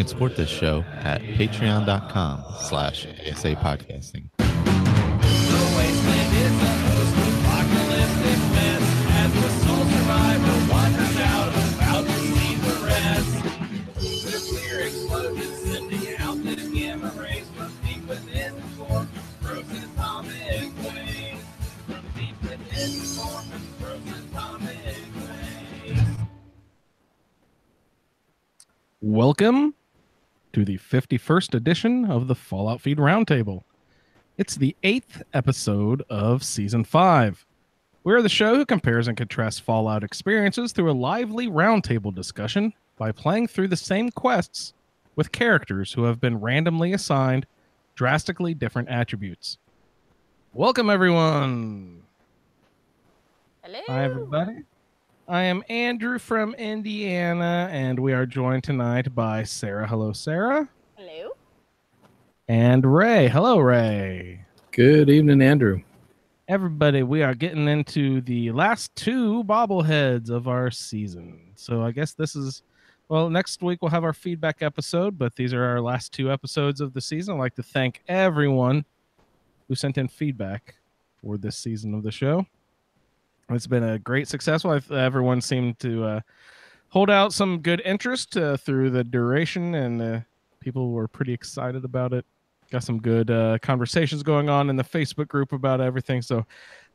can support this show at patreon.com/ASA podcasting. The wasteland is a post-apocalyptic mess as the sole survivor wanders out about to see the rest. Nuclear explosions sending out the gamma rays from deep within the core, frozen atomic waves. From deep within the core, frozen atomic waves. Welcome to the 51st edition of the Fallout Feed Roundtable. It's the 8th episode of Season 5. We're the show who compares and contrasts Fallout experiences through a lively roundtable discussion by playing through the same quests with characters who have been randomly assigned drastically different attributes. Welcome, everyone. Hello. Hi, everybody. I am Andrew from Indiana, and we are joined tonight by Sarah. Hello, Sarah. Hello. And Ray. Hello, Ray. Good evening, Andrew. Everybody, we are getting into the last two bobbleheads of our season. So I guess this is, well, next week we'll have our feedback episode, but these are our last two episodes of the season. I'd like to thank everyone who sent in feedback for this season of the show. It's been a great success. Everyone seemed to hold out some good interest through the duration, and people were pretty excited about it. Got some good conversations going on in the Facebook group about everything. So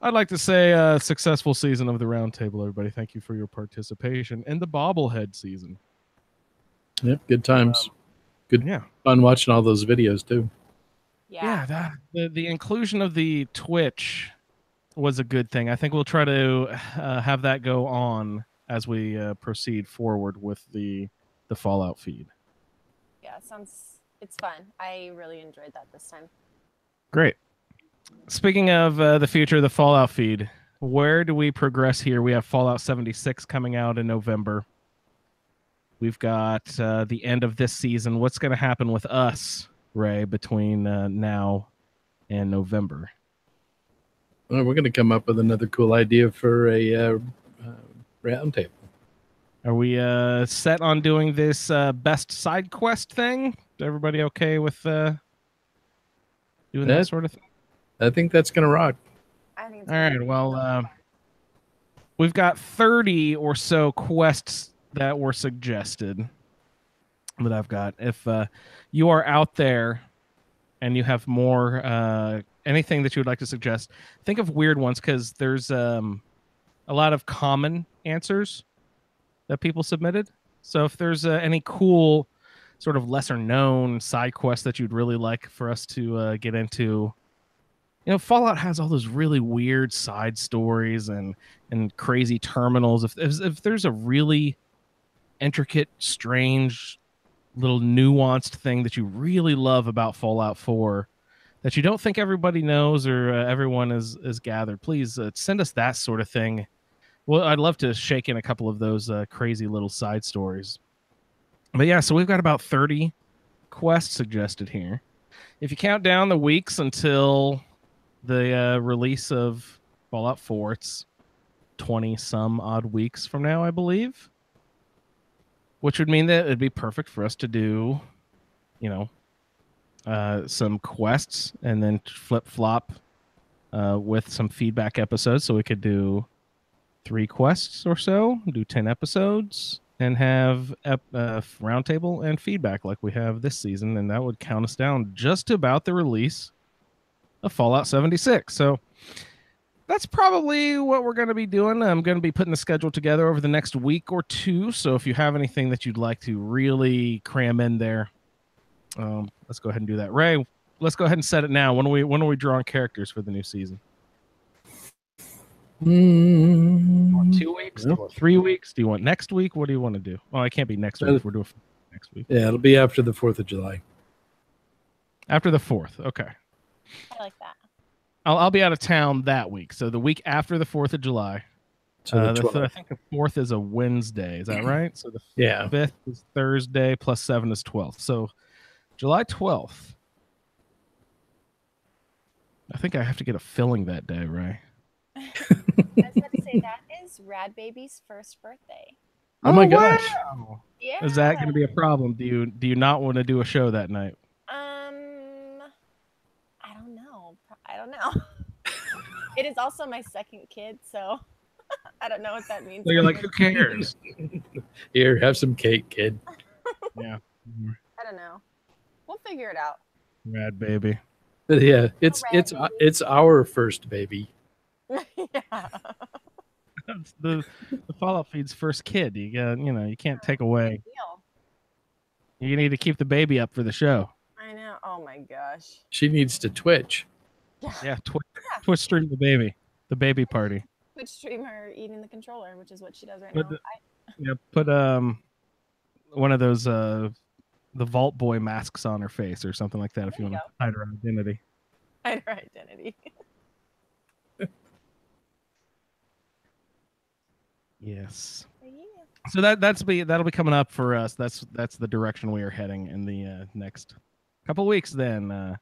I'd like to say a successful season of the Roundtable, everybody. Thank you for your participation in the bobblehead season. Yep, good times. Good, Yeah. Fun watching all those videos, too. Yeah. The inclusion of the Twitch was a good thing. I think we'll try to have that go on as we proceed forward with the Fallout feed. Yeah, it's fun. I really enjoyed that this time. Great. Speaking of the future of the Fallout feed, where do we progress here? We have Fallout 76 coming out in November. We've got the end of this season. What's going to happen with us, Ray, between now and November? Well, we're going to come up with another cool idea for a roundtable. Are we set on doing this best side quest thing? Is everybody okay with doing that sort of thing? I think that's going to rock. I think it's All right. Well, we've got 30 or so quests that were suggested that I've got. If you are out there and you have more anything that you would like to suggest, think of weird ones, because there's a lot of common answers that people submitted. So if there's any cool sort of lesser known side quests that you'd really like for us to get into, you know, Fallout has all those really weird side stories and crazy terminals. If there's a really intricate, strange, little nuanced thing that you really love about Fallout 4 that you don't think everybody knows or everyone is gathered, please send us that sort of thing. Well, I'd love to shake in a couple of those crazy little side stories. But yeah, so we've got about 30 quests suggested here. If you count down the weeks until the release of Fallout 4, it's 20 some odd weeks from now, I believe. Which would mean that it'd be perfect for us to do, you know, some quests and then flip-flop with some feedback episodes. So we could do 3 quests or so, do 10 episodes, and have roundtable and feedback like we have this season. And that would count us down just to about the release of Fallout 76. So that's probably what we're going to be doing. I'm going to be putting the schedule together over the next week or two. So if you have anything that you'd like to really cram in there, let's go ahead and do that. Ray, let's go ahead and set it now. When are we drawing characters for the new season? 2 weeks? Do you want 3 weeks? Do you want next week? What do you want to do? Well, it can't be next week. We're doing next week. Yeah, it'll be after the 4th of July. After the 4th. Okay. I like that. I'll be out of town that week. So the week after the 4th of July. So I think the 4th is a Wednesday. Is that right? So the 5th is Thursday plus 7 is 12th. So July 12th. I think I have to get a filling that day, right? I was about to say that is Rad Baby's first birthday. Oh my gosh. Wow. Yeah. Is that going to be a problem? Do you not want to do a show that night? I don't know. I don't know. It is also my second kid, so I don't know what that means. So you're for like, me. who cares? Here, have some cake, kid. Yeah. I don't know. We'll figure it out. Rad baby. But yeah, it's Red it's our first baby. Yeah. That's the Fallout Feed's first kid. You can't take away. Deal. You need to keep the baby up for the show. I know. Oh my gosh. She needs to twitch. Yeah, Twitch stream the baby party. Twitch streamer eating the controller, which is what she does right Put now. Yeah, put one of those the Vault Boy masks on her face or something like that if you There you want to hide her identity. Hide her identity. Yes. Yeah. So that'll be coming up for us. That's the direction we are heading in the next couple weeks. Then I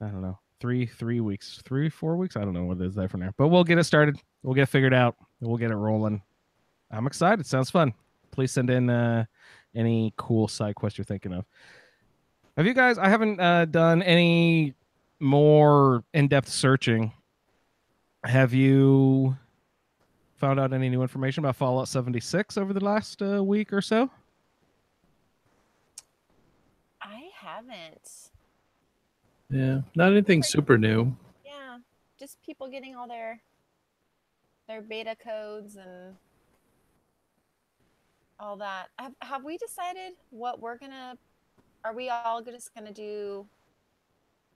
don't know, 3 weeks, 4 weeks. I don't know what it is there from there, but we'll get it started. We'll get it figured out. We'll get it rolling. I'm excited. Sounds fun. Please send in any cool side quests you're thinking of. Have you guys? I haven't done any more in-depth searching. Have you found out any new information about Fallout 76 over the last week or so? I haven't. Yeah, not anything super new. Yeah. Just people getting all their beta codes and all that. Have we decided what we're gonna? Are we all just gonna do,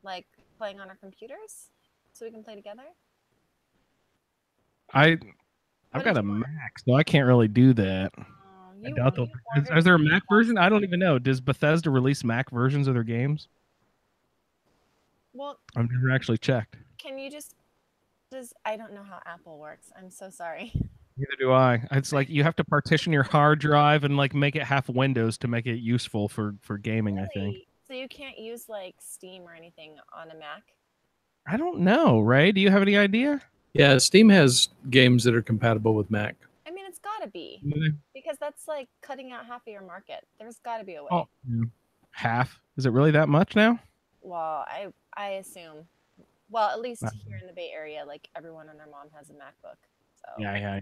like, playing on our computers so we can play together? I've What got did a you want? Mac, so I can't really do that. I You doubt you is ordered there a the Mac Xbox version? I don't even One. know. Does Bethesda release Mac versions of their games? Well, I've never actually checked. can you just I don't know how Apple works. I'm so sorry. Neither do I. It's like you have to partition your hard drive and like make it half Windows to make it useful for gaming. I think. Really? So you can't use like Steam or anything on a Mac? I don't know, Ray. Do you have any idea? Yeah, Steam has games that are compatible with Mac. I mean, it's got to be Mm, because that's like cutting out half of your market. There's got to be a way. Oh, yeah. Half? Is it really that much now? Well, I assume. Well, at least Uh, here in the Bay Area, like everyone and their mom has a MacBook. So Yeah.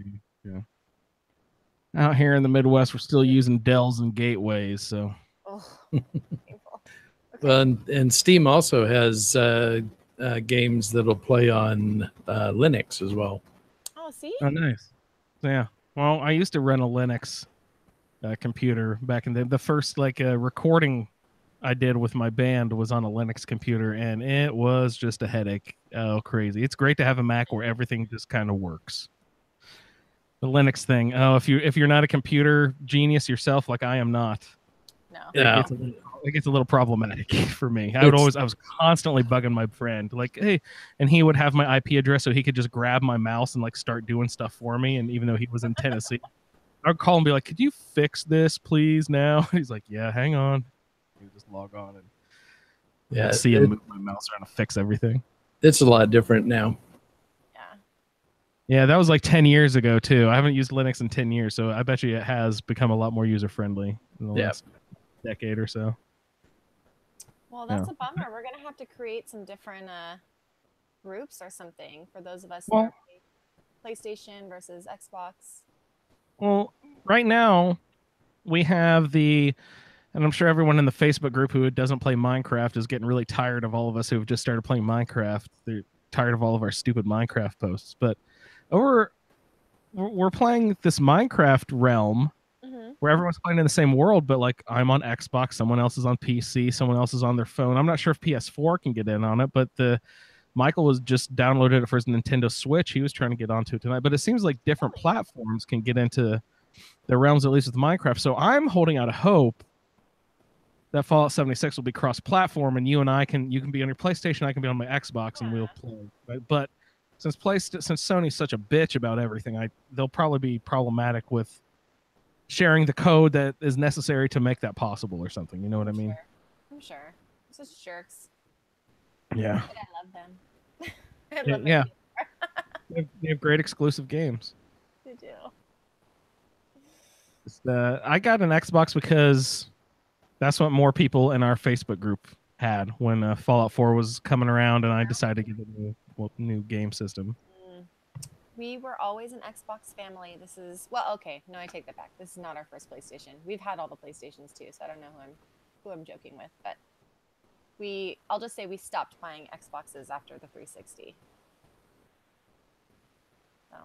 Out here in the Midwest, we're still using Dells and gateways, so oh, painful. Okay. Well, and Steam also has games that'll play on Linux as well. Oh, see? oh, nice. Yeah. Well, I used to run a Linux computer back in the first recording I did with my band was on a Linux computer, and it was just a headache. Oh, crazy! It's great to have a Mac where everything just kind of works. The Linux thing. Oh, if you're not a computer genius yourself, like I am not, No. Yeah. it gets a little problematic for me. I was constantly bugging my friend, like, hey, and he would have my IP address so he could just grab my mouse and like start doing stuff for me. And even though he was in Tennessee, I'd call and be like, could you fix this, please? Now he's like, yeah, hang on. You just log on and Yeah, see him move my mouse around to fix everything. it's a lot different now. Yeah. Yeah, that was like 10 years ago too. I haven't used Linux in 10 years, so I bet you it has become a lot more user friendly in the Yeah. last decade or so. Well, that's Yeah. a bummer. We're gonna have to create some different groups or something for those of us Well- that are PlayStation versus Xbox. Well, right now we have and I'm sure everyone in the Facebook group who doesn't play Minecraft is getting really tired of all of us who have just started playing Minecraft. They're tired of all of our stupid Minecraft posts. But we're playing this Minecraft realm Mm-hmm. where everyone's playing in the same world, but like I'm on Xbox, someone else is on PC, someone else is on their phone. I'm not sure if PS4 can get in on it, but Michael was just downloaded it for his Nintendo Switch. He was trying to get onto it tonight, but it seems like different platforms can get into the realms, at least with Minecraft. So I'm holding out a hope that Fallout 76 will be cross-platform, and you and you can be on your PlayStation, I can be on my Xbox, and we'll play. Right? But since Sony's such a bitch about everything, they'll probably be problematic with sharing the code that is necessary to make that possible or something. You know what I mean? I'm sure. Such jerks. Yeah. But I love them. I Yeah, love them. yeah. They have great exclusive games. They do. I got an Xbox because that's what more people in our Facebook group had when Fallout 4 was coming around, and I decided to get a new game system. We were always an Xbox family. This is okay. No, I take that back. This is not our first PlayStation. We've had all the PlayStations too, so I don't know who I'm joking with, but I'll just say we stopped buying Xboxes after the 360. So.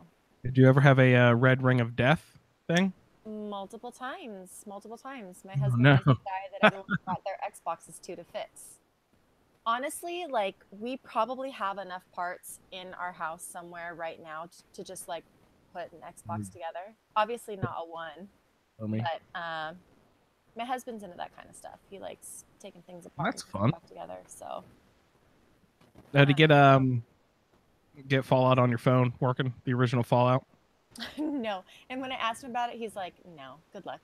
Did you ever have a Red Ring of Death thing? Multiple times. My husband was the guy that everyone got their Xboxes to fix. Honestly, like, we probably have enough parts in our house somewhere right now to just like put an Xbox together. Obviously not a one, but my husband's into that kind of stuff. He likes taking things apart. That's fun. Back together. So. To get Fallout on your phone working, the original Fallout? No. And when I asked him about it, he's like, "No, good luck."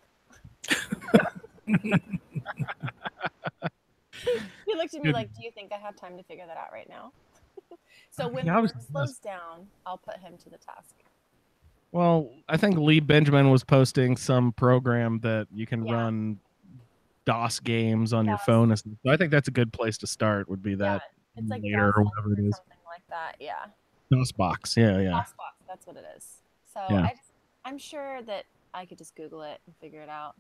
He looked at me like, "Do you think I have time to figure that out right now?" So when work slows down, I'll put him to the task. Well, I think Lee Benjamin was posting some program that you can run DOS games on your phone. So I think that's a good place to start. Would be that it's like later or whatever it is. Something like that. Yeah. DOS box. Yeah. DOS box. That's what it is. So I'm sure that I could just Google it and figure it out.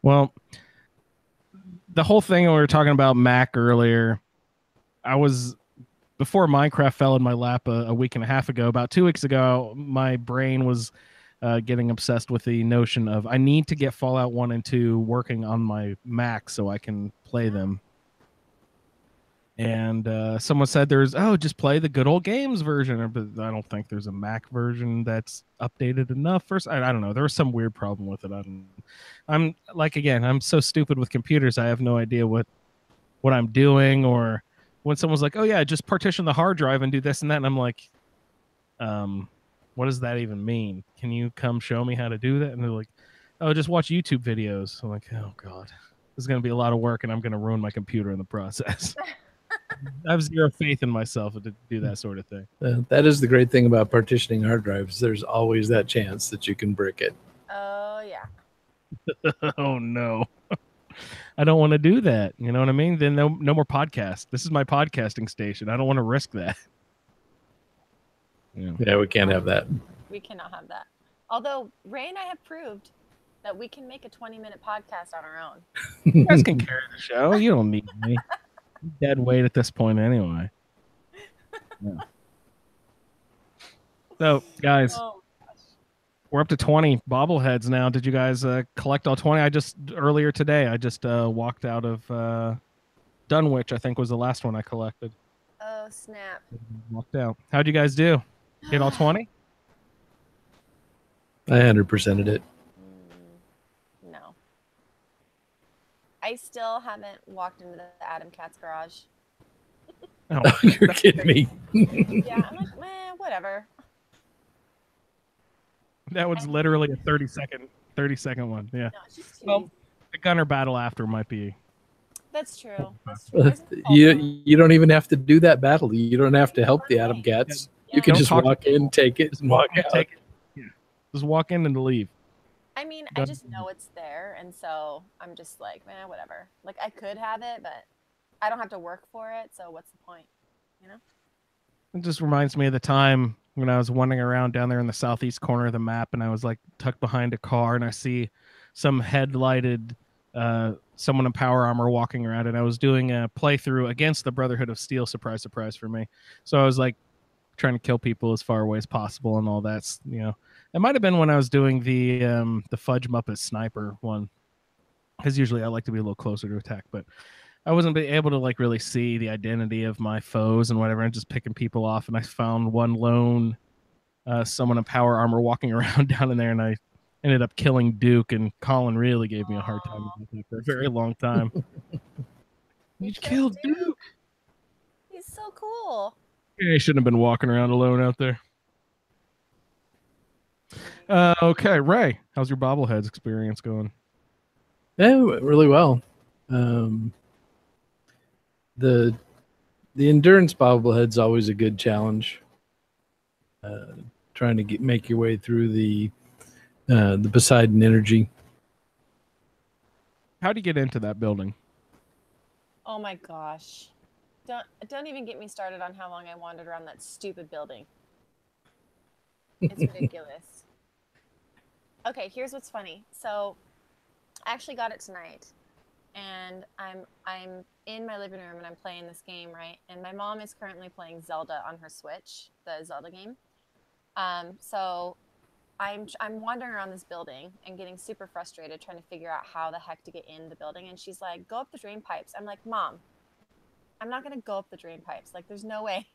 Well, the whole thing we were talking about Mac earlier, before Minecraft fell in my lap a week and a half ago, about 2 weeks ago, my brain was getting obsessed with the notion of I need to get Fallout 1 and 2 working on my Mac so I can play them. And someone said just play the good old games version. But I don't think there's a Mac version that's updated enough. I don't know. There was some weird problem with it. I'm so stupid with computers. I have no idea what I'm doing. Or when someone's like, "Oh yeah, just partition the hard drive and do this and that," and I'm like, what does that even mean? Can you come show me how to do that? And they're like, "Oh, just watch YouTube videos." I'm like, "Oh God, this is going to be a lot of work, and I'm going to ruin my computer in the process." I have zero faith in myself to do that sort of thing. That is the great thing about partitioning hard drives. There's always that chance that you can brick it. Oh, yeah. Oh, no. I don't want to do that. You know what I mean? Then no more podcast. This is my podcasting station. I don't want to risk that. Yeah, we can't have that. We cannot have that. Although Ray and I have proved that we can make a 20-minute podcast on our own. You guys can carry the show. You don't need me. Dead weight at this point anyway. Yeah. So, guys, we're up to 20 bobbleheads now. Did you guys collect all 20? Earlier today, I just walked out of Dunwich, I think was the last one I collected. Oh, snap. Walked out. How'd you guys do? Get all 20? I 100%ed it. No. I still haven't walked into the Adam Cat's garage. Oh, you're kidding me. Yeah, I'm like, man, whatever. That was literally a 30-second one. Yeah. No, it's just too the gunner battle after might be. That's true. You don't even have to do that battle. You don't have to help the Adam Cats. Yeah. You can just walk in, take it, and walk out. Take it. Yeah. Just walk in and leave. I mean, I just know it's there, and so I'm just like, man, whatever. Like, I could have it, but I don't have to work for it, so what's the point? You know? It just reminds me of the time when I was wandering around down there in the southeast corner of the map, and I was like tucked behind a car, and I see some headlighted someone in power armor walking around, and I was doing a playthrough against the Brotherhood of Steel. Surprise, surprise for me. So I was like trying to kill people as far away as possible and all that. You know, it might have been when I was doing the Fudge Muppet Sniper one, because usually I like to be a little closer to attack, but I wasn't able to like really see the identity of my foes and whatever. I'm just picking people off, and I found one lone someone in power armor walking around down in there, and I ended up killing Duke, and Colin really gave me a hard time for a very long time. You killed Duke. He's so cool. Yeah, I shouldn't have been walking around alone out there. Okay, Ray, how's your bobbleheads experience going? Yeah, really well. The endurance bobblehead's always a good challenge. Trying to make your way through the the Poseidon Energy. How do you get into that building? Oh my gosh. Don't even get me started on how long I wandered around that stupid building. It's ridiculous. Okay, here's what's funny. So I actually got it tonight, and I'm in my living room and I'm playing this game, right? And my mom is currently playing Zelda on her Switch, the Zelda game. So I'm wandering around this building and getting super frustrated trying to figure out how the heck to get in the building. And she's like, "Go up the drain pipes." I'm like, "Mom, I'm not gonna go up the drain pipes. Like, there's no way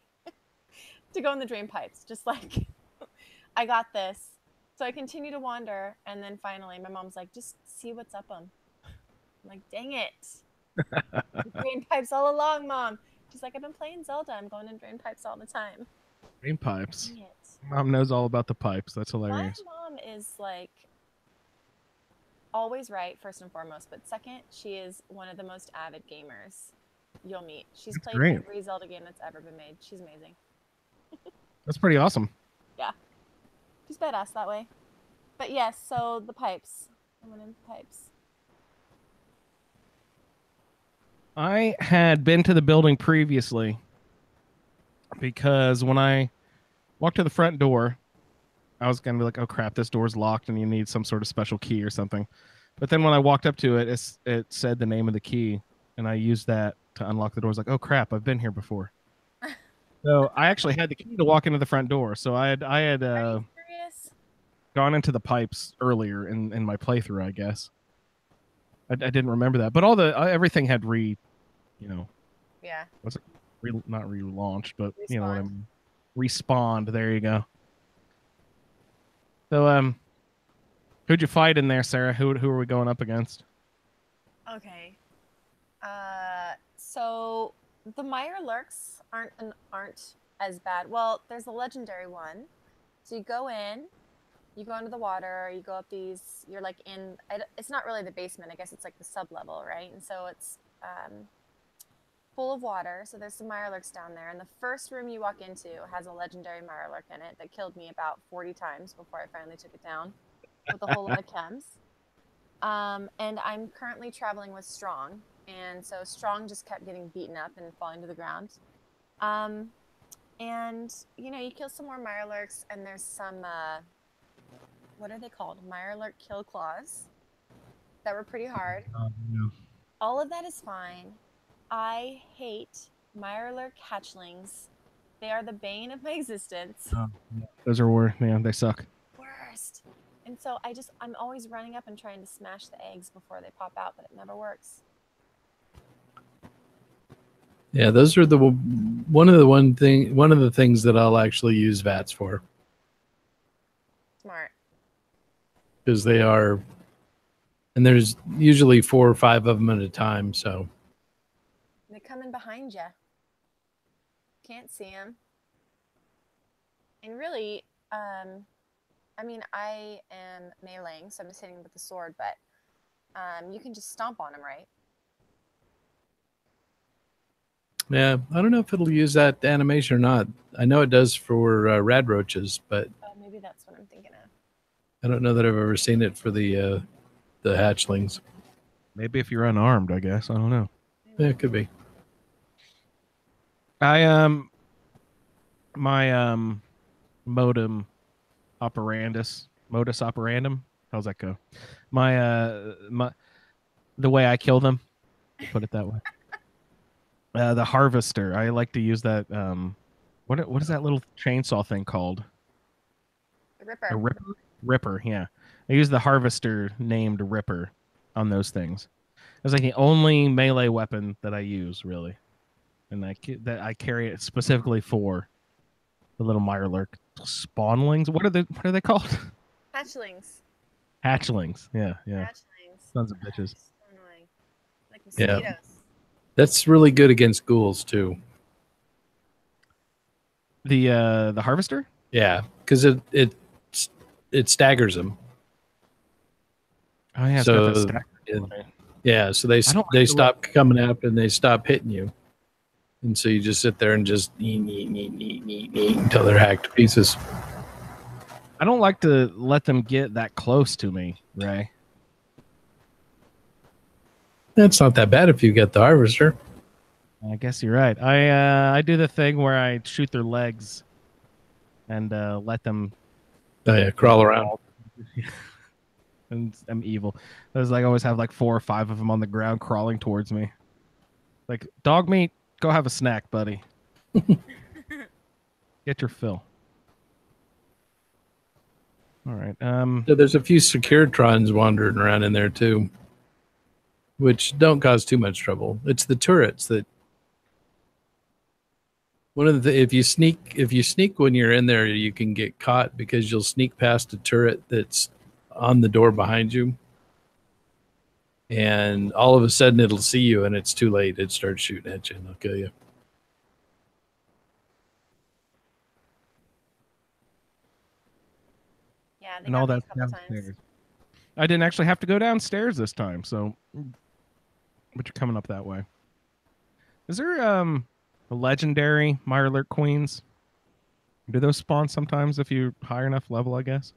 to go in the drain pipes. Just like, I got this." So I continue to wander, and then finally my mom's like, "Just see what's up them." I'm like, "Dang it. The drain pipes all along, Mom." She's like, "I've been playing Zelda. I'm going in drain pipes all the time." Drain pipes. Dang it. Mom knows all about the pipes. That's My hilarious. mom is like always right, first and foremost, but second, she is one of the most avid gamers you'll meet. She's That's played great. every Zelda game that's ever been made. She's amazing. That's pretty awesome. Yeah. She's badass that way. But yes, so the pipes. I went in the pipes. I had been to the building previously because when I walked to the front door, I was going to be like, "Oh crap, this door's locked and you need some sort of special key or something." But then when I walked up to it, it said the name of the key, and I used that to unlock the door. I was like, "Oh crap, I've been here before." So I actually had the key to walk into the front door. So I had Are you serious? gone into the pipes earlier in my playthrough, I guess. I didn't remember that, but all the everything had Yeah. not relaunched, but you know what I Respawned. mean. Respawned. There you go. So who'd you fight in there, Sarah? Who are we going up against? Okay. So the Meyer lurks aren't as bad. Well, there's a legendary one. So you go into the water, you go up these, you're like it's not really the basement, I guess it's like the sub-level, right? And so it's full of water, so there's some Mirelurks down there, and the first room you walk into has a legendary Mirelurk in it that killed me about 40 times before I finally took it down with a whole lot of chems. And I'm currently traveling with Strong, and so Strong just kept getting beaten up and falling to the ground. And you kill some more Mirelurks, and there's some what are they called? Mirelurk kill claws that were pretty hard. Yeah. All of that is fine. I hate Mirelurk hatchlings. They are the bane of my existence. Those are they suck. Worst. And so I'm always running up and trying to smash the eggs before they pop out, but it never works. Yeah, those are one of the things that I'll actually use VATs for, Smart. because they are, and there's usually 4 or 5 of them at a time. So They're coming behind you. Can't see them. And really, I mean, I am meleeing, so I'm just hitting with the sword, but you can just stomp on them, right? yeah, I don't know if it'll use that animation or not. I know it does for rad roaches, but Oh, maybe that's what I'm thinking of. I don't know that I've ever seen it for the hatchlings. Maybe if you're unarmed, I guess. I don't know. Yeah, it could be. My modus operandum. How's that go? The way I kill them, put it that way. The harvester. I like to use that. What is that little chainsaw thing called? The Ripper. A ripper. Ripper. Yeah, I use the harvester named Ripper on those things. It's like the only melee weapon that I use, really, and that I carry it specifically for the little Mirelurk spawnlings. What are they called? Hatchlings. Hatchlings. Yeah. Hatchlings. Sons of bitches. So annoying. Like mosquitoes. Yeah. That's really good against ghouls too. The harvester? Yeah, because it staggers them. Oh yeah. So, it's got that stack. Yeah, so they stop coming up and they stop hitting you, and so you just sit there and just eat until they're hacked to pieces. I don't like to let them get that close to me, Ray. That's not that bad if you get the harvester. I guess you're right. I do the thing where I shoot their legs and let them Oh, yeah, crawl around. And I'm evil. There's like I always have like 4 or 5 of them on the ground crawling towards me. Like, dog meat, go have a snack, buddy. Get your fill. All right. So there's a few Securitrons wandering around in there too, which don't cause too much trouble. It's the turrets that. One of the if you sneak when you're in there, you can get caught because you'll sneak past a turret that's on the door behind you, and all of a sudden it'll see you, and it's too late. It starts shooting at you, and it'll kill you. Yeah, they and got all me a that couple downstairs. times. I didn't actually have to go downstairs this time, so but you're coming up that way. Is there a legendary Mirelurk queens? Do those spawn sometimes if you're high enough level, I guess?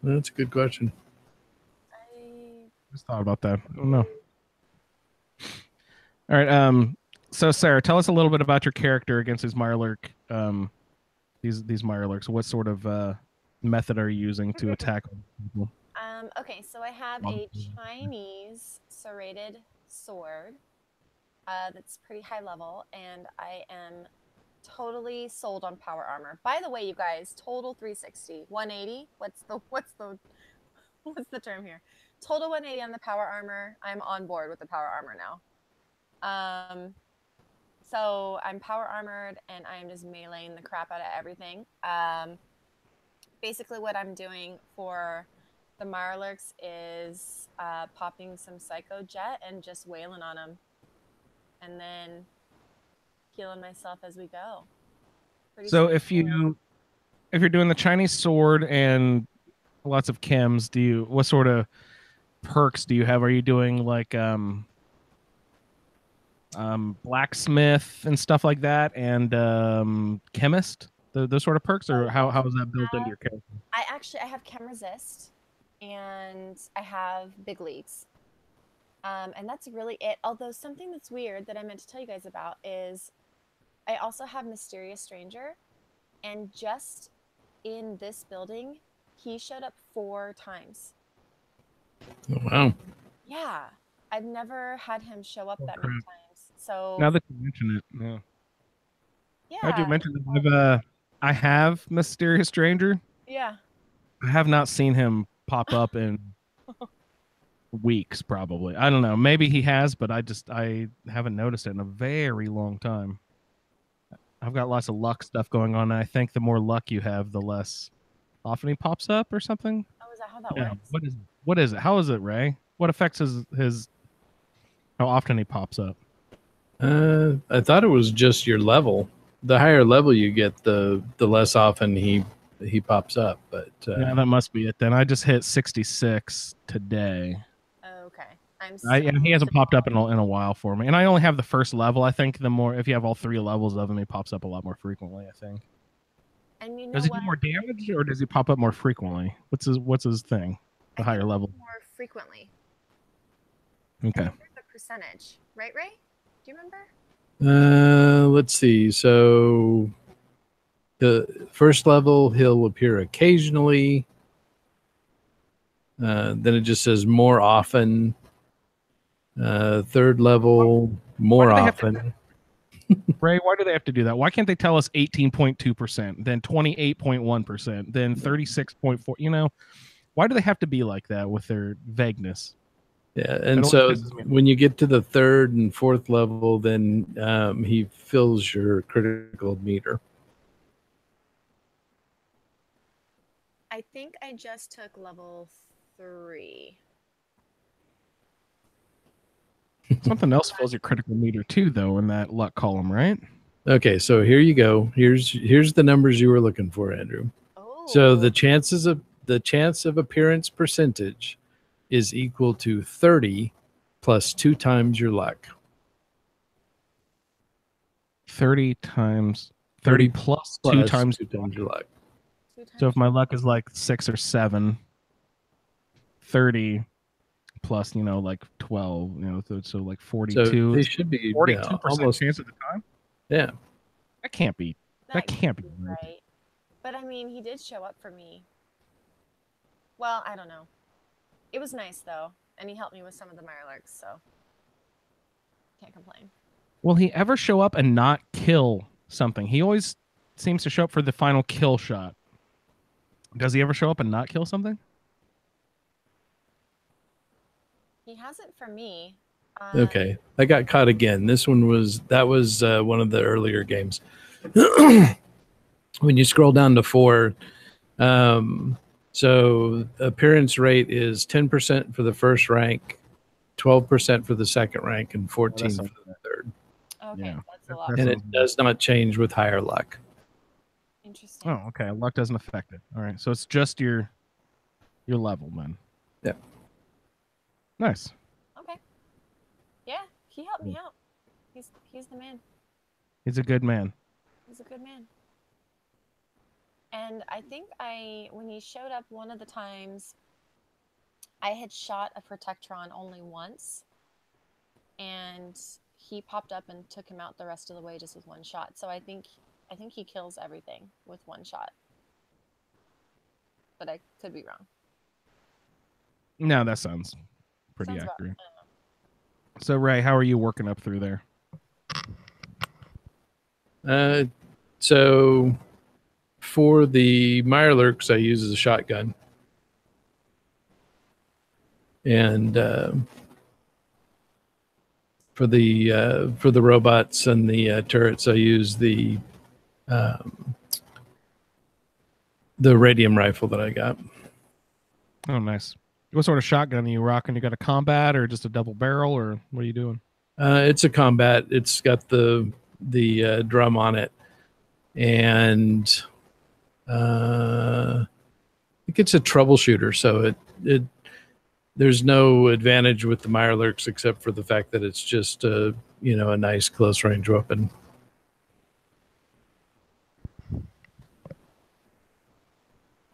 That's a good question. I Just thought about that. I don't know. All right. So Sarah, tell us a little bit about your character against these Mirelurk. These Mirelurks. What sort of method are you using to attack people? Okay, so I have a Chinese serrated sword that's pretty high level, and I am totally sold on power armor. By the way, you guys, total 360, 180. What's the term here? Total 180 on the power armor. I'm on board with the power armor now. So I'm power armored, and I'm just meleeing the crap out of everything. Basically, what I'm doing for the Mirelurks is popping some Psycho Jet and just wailing on them, and then healing myself as we go. Pretty So straightforward. if you're doing the Chinese sword and lots of chems, what sort of perks do you have? Are you doing like blacksmith and stuff like that, and chemist, those sort of perks, or how is that built into your character? I have chem resist, and I have big leads, and that's really it. Although something that's weird that I meant to tell you guys about is I also have Mysterious Stranger, and just in this building, he showed up 4 times. Oh, wow. Yeah, I've never had him show up that many times. So Now that you mention it, yeah. yeah, How'd you mention that? I have Mysterious Stranger. yeah. I have not seen him pop up in weeks, probably. I don't know. Maybe he has, but I haven't noticed it in a very long time. I've got lots of luck stuff going on, and I think the more luck you have, the less often he pops up or something. Oh, is that how that Yeah. works? What is it? How is it, Ray? What affects his how often he pops up? I thought it was just your level. The higher level you get, the less often he pops up. But Yeah, that must be it then. I just hit 66 today. Okay, I'm. And he hasn't popped up in a while for me. And I only have the first level. I think if you have all 3 levels of him, he pops up a lot more frequently, I think. And you know Does he what? do more damage, or does he pop up more frequently? What's his thing? The higher level. More frequently. Okay. There's a percentage, right, Ray? Do you remember? Let's see. So the first level, he'll appear occasionally. Then it just says more often. Third level, more often. Ray, why do they have to do that? Why can't they tell us 18.2%, then 28.1%, then 36.4%? You know, why do they have to be like that with their vagueness? Yeah, and so when you get to the 3rd and 4th level, then he fills your critical meter. I think I just took level 3. Something else fills your critical meter too, though, in that luck column, right? Okay, so here you go. Here's the numbers you were looking for, Andrew. Oh. So the chance of appearance percentage is equal to 30 plus 2 times your luck. 30 times 30 plus two times. your luck. So if my luck is like 6 or 7, 30 plus, like 12, so like 42. So they should be 42% almost chance of the time. Yeah. That can't be. That can't be right. But I mean, he did show up for me. Well, I don't know. It was nice though, and he helped me with some of the Mirelurks, so can't complain. Will he ever show up and not kill something? He always seems to show up for the final kill shot. Does he ever show up and not kill something? He hasn't for me. Okay, I got caught again. That was one of the earlier games. When you scroll down to 4, so appearance rate is 10% for the first rank, 12% for the second rank, and 14 for the third. Okay, Yeah. that's a lot. And it does not change with higher luck. Interesting. Oh, okay. Luck doesn't affect it. All right, so it's just your level, then. Yeah. Nice. Okay. Yeah, he helped me out. He's the man. He's a good man. He's a good man. And I think when he showed up one of the times, I had shot a Protectron only once, and he popped up and took him out the rest of the way just with one shot. So I think he kills everything with one shot. But I could be wrong. No, that sounds pretty Sounds accurate. about, I don't know. So, Ray, how are you working up through there? So for the Mirelurks, I use as a shotgun. And for the robots and the turrets, I use the radium rifle that I got. Oh, nice. What sort of shotgun are you rocking? You got a combat or just a double barrel, or what are you doing? It's a combat. It's got the drum on it, and I think it's a troubleshooter. So there's no advantage with the Mirelurks except for the fact that it's just a nice close range weapon.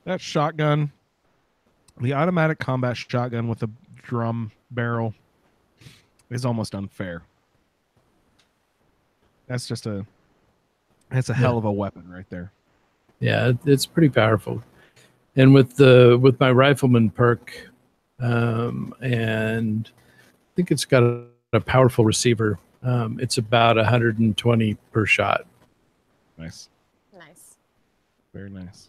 That shotgun, the automatic combat shotgun with a drum barrel, is almost unfair. That's a hell of a weapon right there. Yeah, it's pretty powerful. And with my rifleman perk, and I think it's got a powerful receiver. It's about 120 per shot. Nice. Nice. Very nice.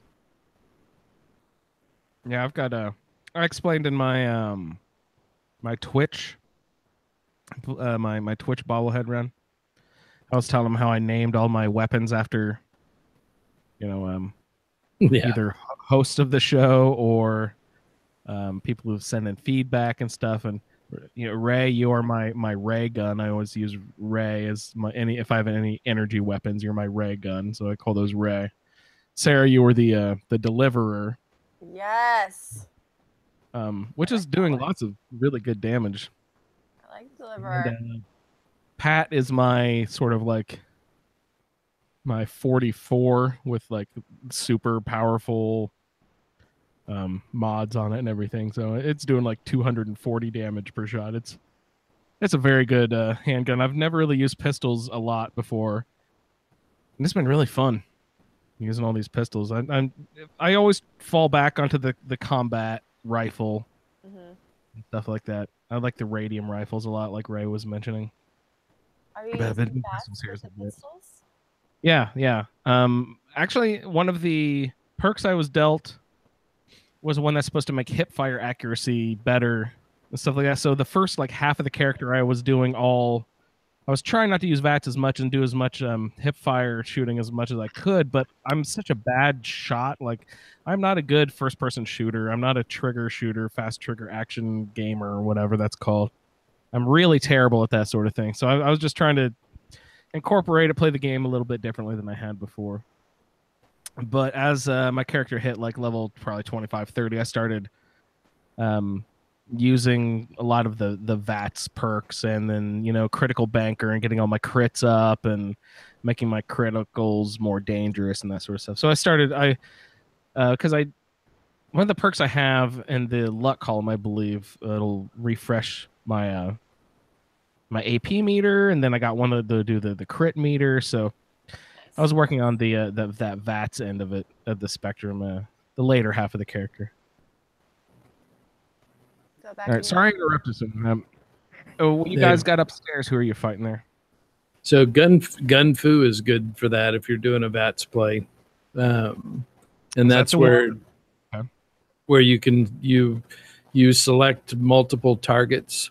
Yeah, I've got I explained in my my Twitch my Twitch bobblehead run. I was telling them how I named all my weapons after either host of the show or people who send in feedback and stuff. And Ray, you are my ray gun. I always use Ray as if I have any energy weapons, you're my ray gun, so I call those Ray. Sarah, you were the deliverer. Yes. Which is doing lots of really good damage. I like deliver. And, Pat is my sort of like my 44 with like super powerful mods on it and everything. So it's doing like 240 damage per shot. It's a very good handgun. I've never really used pistols a lot before, and it's been really fun using all these pistols. I always fall back onto the combat rifle and stuff like that. I like the radium rifles a lot, like Ray was mentioning. Are you using bats with the pistols? Yeah. Actually, one of the perks I was dealt was one that's supposed to make hip fire accuracy better and stuff like that. So the first like half of the character I was doing I was trying not to use VATS as much and do as much hip fire shooting as much as I could, but I'm such a bad shot. Like, I'm not a good first person shooter. I'm not a trigger shooter, fast trigger action gamer, or whatever that's called. I'm really terrible at that sort of thing. So I was just trying to incorporate it, play the game a little bit differently than I had before. But as my character hit like level probably 25, 30, I started using a lot of the VATS perks, and then critical banker and getting all my crits up and making my criticals more dangerous and that sort of stuff. So I started because one of the perks I have in the luck column, I believe it'll refresh my my AP meter, and then I got one to do the crit meter. So I was working on that VATS end of it, of the spectrum, the later half of the character. Go back All right, and sorry I interrupted. When you guys got upstairs, who are you fighting there? So gun fu is good for that if you're doing a VATS play, and that's where Okay. where you select multiple targets,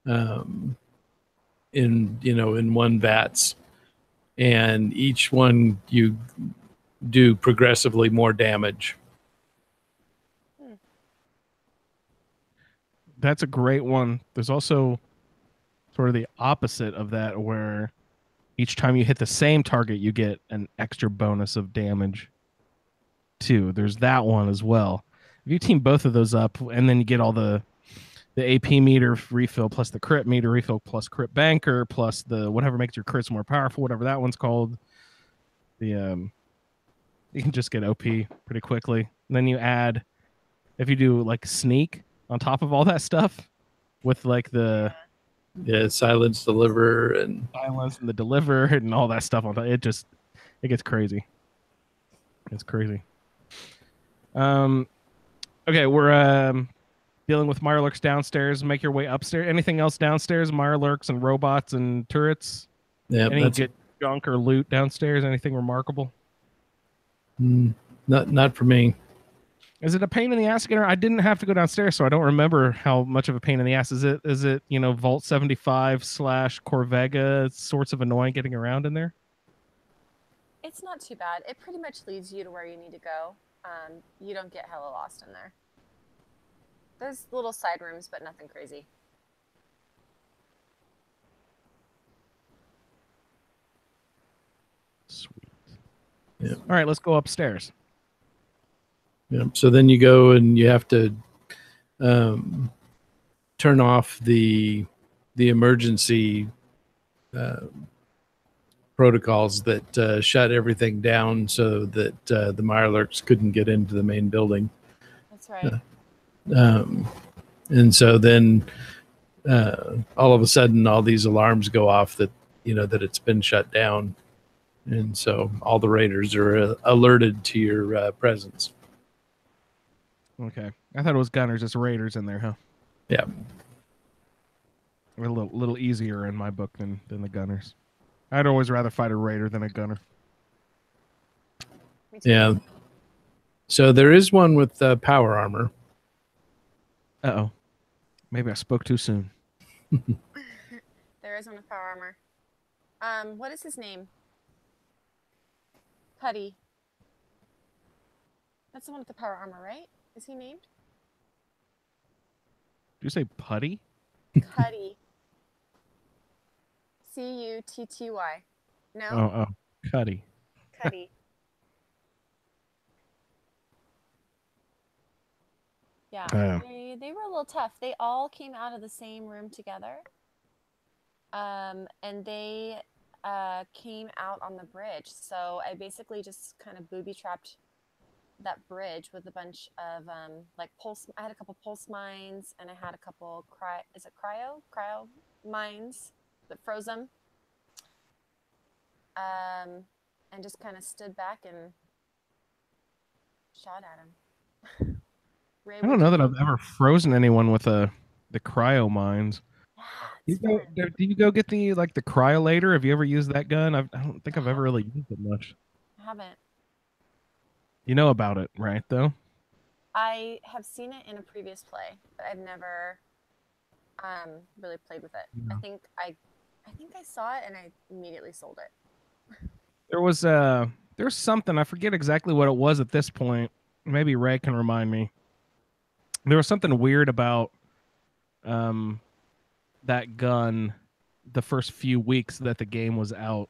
in one VATS, and each one you do progressively more damage. That's a great one. There's also sort of the opposite of that, where each time you hit the same target, you get an extra bonus of damage too. There's that one as well. If you team both of those up, and then you get all the AP meter refill plus the crit meter refill plus crit banker plus the whatever makes your crits more powerful, whatever that one's called, you can just get OP pretty quickly. And then you add, if you do like sneak on top of all that stuff with like the Silence, deliver, and silence and the deliver and all that stuff on top, it gets crazy. It's crazy. Okay, we're dealing with Mirelurks downstairs. Make your way upstairs. Anything else downstairs? Mirelurks and robots and turrets? Any good junk or loot downstairs? Anything remarkable? Not for me. Is it a pain in the ass to get around? I didn't have to go downstairs, so I don't remember how much of a pain in the ass. Is it Vault 75 / Corvega sorts of annoying getting around in there? It's not too bad. It pretty much leads you to where you need to go. You don't get hella lost in there. There's little side rooms, but nothing crazy. Sweet. Yeah. All right, let's go upstairs. Yeah. So then you go and you have to turn off the emergency protocols that shut everything down so that the Mirelurks couldn't get into the main building. That's right. And so then all of a sudden, all these alarms go off that that it's been shut down, and so all the raiders are alerted to your presence. Okay, I thought it was gunners. It's raiders in there, huh? Yeah. A little easier in my book than the gunners. I'd always rather fight a raider than a gunner. Yeah. So there is one with power armor. Uh-oh. Maybe I spoke too soon. There is one with power armor. What is his name? Putty. That's the one with the power armor, right? Is he named? Did you say putty? Cuddy. Cutty. No? Oh, Cuddy. Cuddy. Yeah, they were a little tough. They all came out of the same room together. And they came out on the bridge. So I basically just kind of booby-trapped that bridge with a bunch of like pulse. I had a couple pulse mines, and I had a couple cryo mines that froze them. And just kind of stood back and shot at him. I don't know that I've ever frozen anyone with the cryo mines. Yeah, do you go get the cryolator? Have you ever used that gun? I don't think I've ever really used it much. I haven't. You know about it, right? Though I have seen it in a previous play, but I've never really played with it. Yeah. I think I saw it and I immediately sold it. There's something, I forget exactly what it was at this point. Maybe Ray can remind me. There was something weird about that gun the first few weeks that the game was out.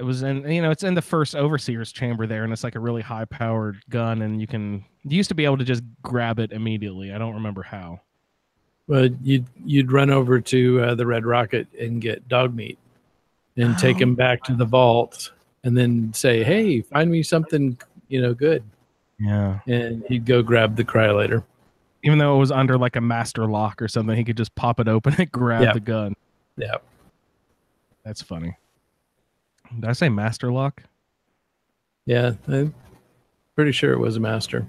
it was in, it's in the first overseer's chamber there, and it's like a really high powered gun, and you used to be able to just grab it immediately. I don't remember how. Well, you'd run over to the Red Rocket and get dog meat, and take him back to the vault, and then say, "Hey, find me something, good." Yeah. And he'd go grab the cryolator. Even though it was under like a master lock or something, he could just pop it open and grab the gun. Yeah. That's funny. Did I say master lock? Yeah, I'm pretty sure it was a master.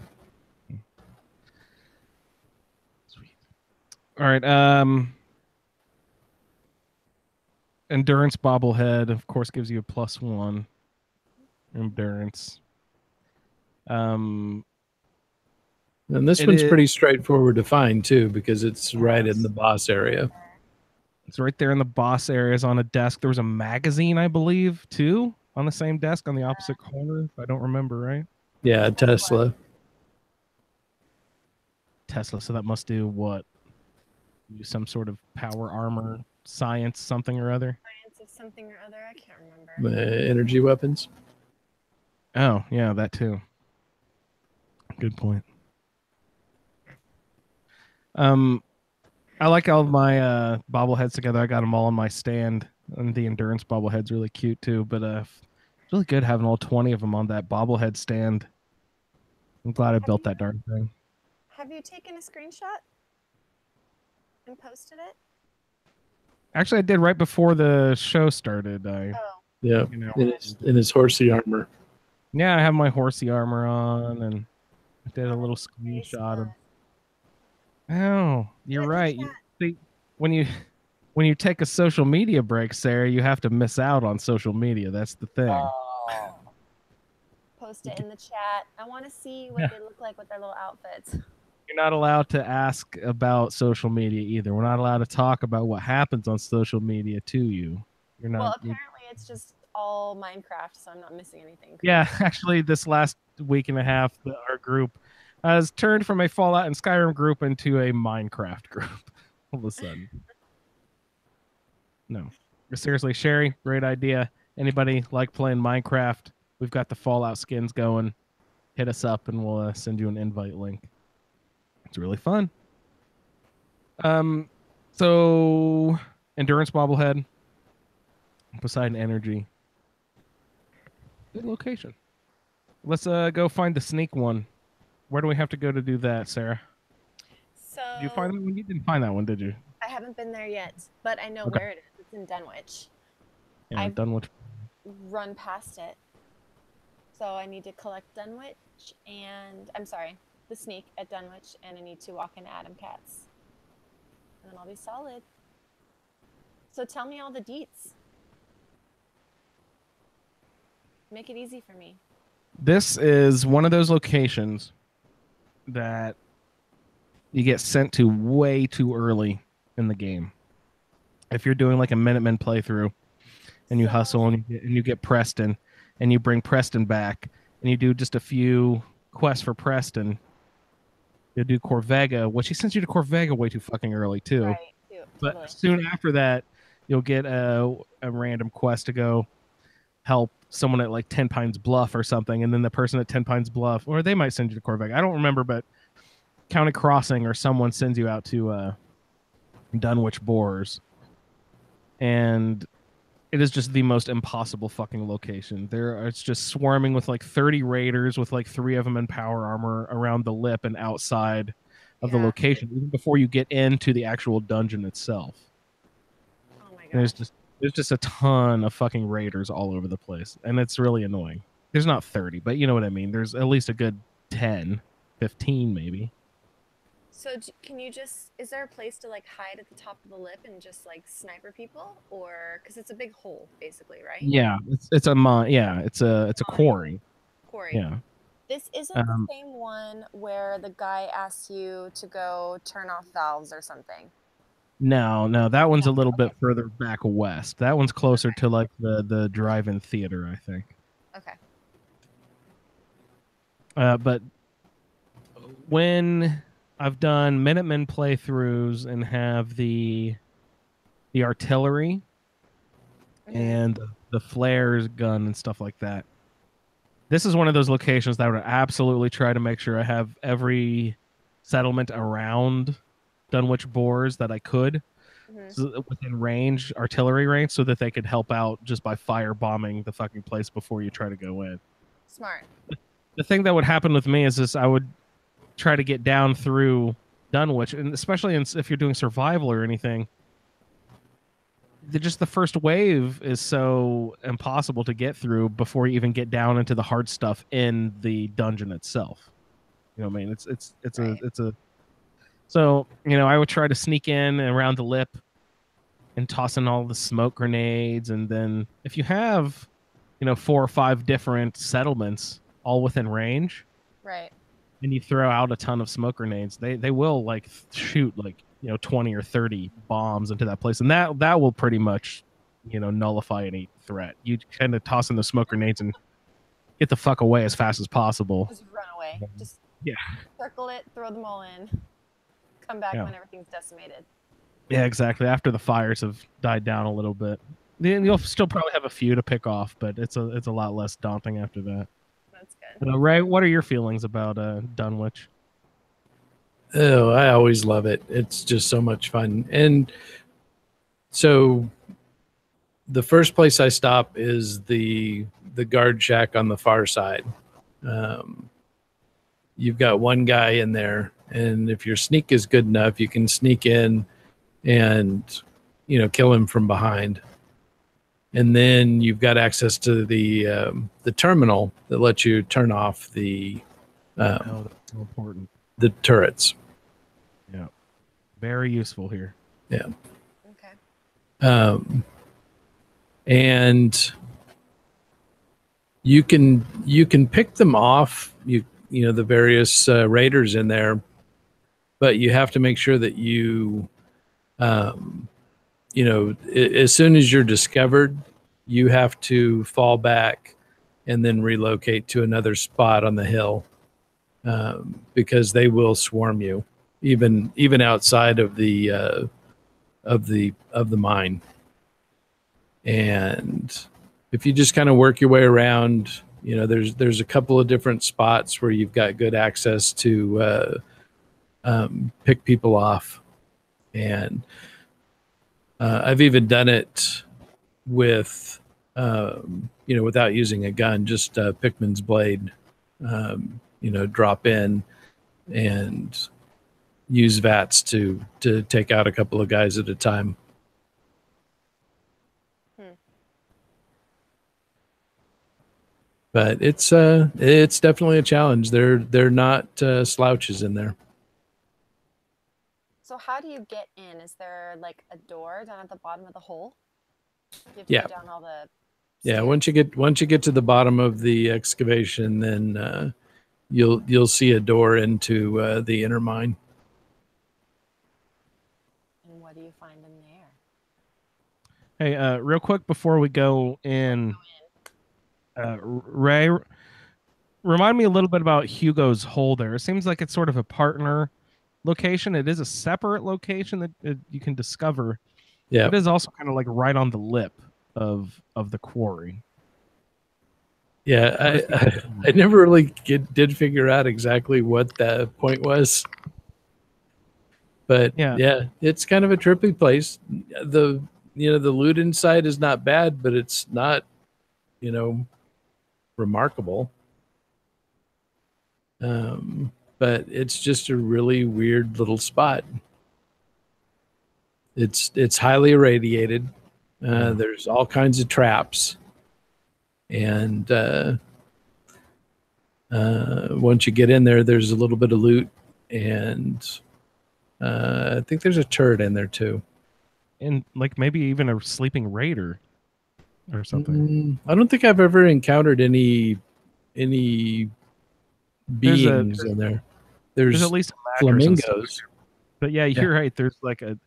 Sweet. All right. Endurance bobblehead, of course, gives you a +1 endurance. And this one's pretty straightforward to find too, because it's right in the boss area. It's right there in the boss areas on a desk. There was a magazine, I believe, too, on the same desk on the opposite corner, if I don't remember right. Yeah, Tesla. So that must do what? Use some sort of power armor, science, something or other? Science of something or other, I can't remember. Energy weapons. Oh, yeah, that too. Good point. I like all of my bobbleheads together. I got them all on my stand, and the endurance bobblehead's really cute too. But it's really good having all 20 of them on that bobblehead stand. I'm glad I built that darn thing. Have you taken a screenshot and posted it? Actually, I did right before the show started. Yeah, in his horsey armor. Yeah, I have my horsey armor on, and I did a little screenshot of. Oh, you're right. You see, when you take a social media break, Sarah, you have to miss out on social media. That's the thing. Post it in the chat. I want to see what they look like with their little outfits. You're not allowed to ask about social media either. We're not allowed to talk about what happens on social media to you. You're not. Well, apparently it's just all Minecraft, so I'm not missing anything. Yeah, actually, this last week and a half, our group has turned from a Fallout and Skyrim group into a Minecraft group all of a sudden. No. But seriously, Sherry, great idea. Anybody like playing Minecraft? We've got the Fallout skins going. Hit us up and we'll send you an invite link. It's really fun. So endurance bobblehead, Poseidon energy. Good location. Let's go find the sneak one. Where do we have to go to do that, Sarah? So Did you find that one? You didn't find that one, did you? I haven't been there yet, but I know where it is. It's in Dunwich. Yeah, I've Dunwich. run past it. So I need to collect Dunwich and the sneak at Dunwich, and I need to walk into Adam Katz. And then I'll be solid. So tell me all the deets. Make it easy for me. This is one of those locations that you get sent to way too early in the game. If you're doing like a Minutemen playthrough and you hustle and you get Preston and you bring Preston back and you do just a few quests for Preston, you'll do Corvega. Well, she sends you to Corvega way too fucking early too. Right, totally. But soon after that, you'll get a random quest to go help someone at like 10 Pines Bluff or something, and then the person at 10 Pines Bluff, or they might send you to Corvega. I don't remember, but County Crossing or someone sends you out to Dunwich Boars, and it is just the most impossible fucking location. It's just swarming with like 30 raiders with like 3 of them in power armor around the lip and outside of the location, even before you get into the actual dungeon itself. Oh my god. There's just a ton of fucking raiders all over the place, and it's really annoying. There's not 30, but you know what I mean. There's at least a good 10, 15 maybe. So can you is there a place to like hide at the top of the lip and just like sniper people, or because it's a big hole basically, right? Yeah, it's a quarry. Quarry. Yeah. This isn't the same one where the guy asks you to go turn off valves or something. No, that one's a little bit further back west. That one's closer to like the drive-in theater, I think. Okay. But when I've done Minutemen playthroughs and have the artillery and the flares gun and stuff like that. This is one of those locations that I would absolutely try to make sure I have every settlement around Dunwich Boars that I could, so within range, artillery range, so that they could help out just by firebombing the fucking place before you try to go in. Smart. The thing that would happen with me is this: I would try to get down through Dunwich, and especially if you're doing survival or anything, just the first wave is so impossible to get through before you even get down into the hard stuff in the dungeon itself. You know what I mean? It's a so, you know, I would try to sneak in around the lip and toss in all the smoke grenades, and then if you have, you know, 4 or 5 different settlements all within range, Right. and you throw out a ton of smoke grenades, they will like shoot like, you know, 20 or 30 bombs into that place, and that will pretty much, you know, nullify any threat. You kind of toss in the smoke grenades and get the fuck away as fast as possible. Just run away. Just Yeah. circle it, throw them all in, come back when everything's decimated. Yeah, exactly. After the fires have died down a little bit, then you'll still probably have a few to pick off, but it's a lot less daunting after that. That's good. Ray, what are your feelings about Dunwich? Oh, I always love it. It's just so much fun. And so the first place I stop is the guard shack on the far side. You've got one guy in there, and if your sneak is good enough, you can sneak in and, you know, kill him from behind. And then you've got access to the terminal that lets you turn off the That's so important. the turrets. Yeah, very useful here. Yeah. Okay. And you can pick them off, you know, the various raiders in there, but you have to make sure that you know, as soon as you're discovered, you have to fall back and then relocate to another spot on the hill, because they will swarm you, even outside of the mine. And if you just kind of work your way around, you know, there's a couple of different spots where you've got good access to pick people off. And I've even done it with, you know, without using a gun, just a Pickman's blade, you know, drop in and use VATS to take out a couple of guys at a time. But it's definitely a challenge. They're not slouches in there. So how do you get in? Is there like a door down at the bottom of the hole? You have to Yeah. go down all the Yeah, stairs? once you get to the bottom of the excavation, then you'll see a door into the inner mine. And what do you find in there? Hey, real quick before we go in, Ray, remind me a little bit about Hugo's hole there. It seems like it's sort of a partner location. It is a separate location that you can discover. Yeah. It is also kind of like right on the lip of the quarry. Yeah, I never really did figure out exactly what the point was. But yeah, it's kind of a trippy place. The loot inside is not bad, but it's not, you know, remarkable. But it's just a really weird little spot. It's highly irradiated. There's all kinds of traps. And once you get in there, there's a little bit of loot, and I think there's a turret in there too, and like maybe even a sleeping raider or something. I don't think I've ever encountered any beings in there. There's at least a mattress and stuff. flamingos. But yeah, you're right. There's like a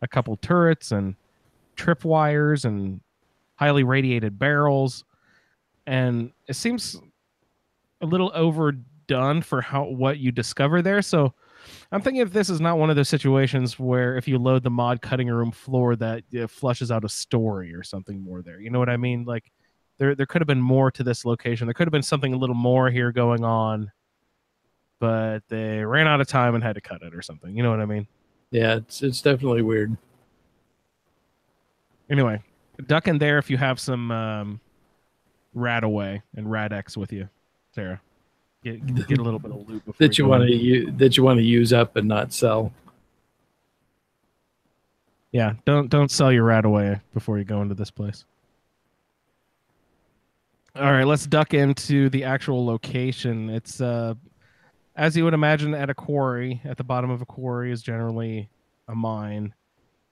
couple turrets and tripwires and highly radiated barrels. And it seems a little overdone for what you discover there. So I'm thinking if this is not one of those situations where if you load the mod cutting room floor that it flushes out a story or something more there. You know what I mean? Like there could have been more to this location. There could have been something a little more here going on, but they ran out of time and had to cut it or something. You know what I mean? Yeah, it's definitely weird. Anyway, duck in there if you have some rat away and rat X with you, Sarah. Get a little bit of loot before That you go want in. to use up and not sell. Yeah, don't sell your rat away before you go into this place. All right, let's duck into the actual location. It's as you would imagine at a quarry. At the bottom of a quarry is generally a mine,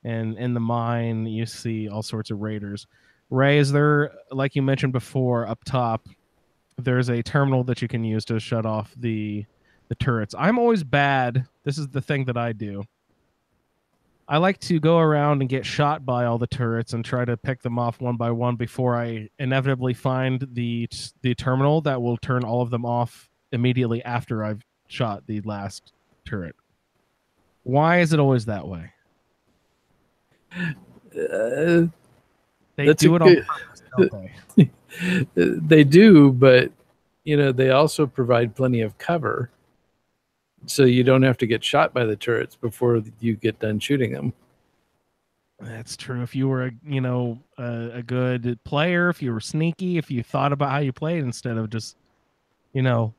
and in the mine you see all sorts of raiders. Ray, is there, like you mentioned before, up top, there's a terminal that you can use to shut off the turrets. I'm always bad. This is the thing that I do. I like to go around and get shot by all the turrets and try to pick them off one by one before I inevitably find the terminal that will turn all of them off immediately after I've shot the last turret. Why is it always that way? They do it on purpose, don't they? They do, but they also provide plenty of cover, so you don't have to get shot by the turrets before you get done shooting them. That's true. If you were a good player, if you were sneaky, if you thought about how you played instead of just a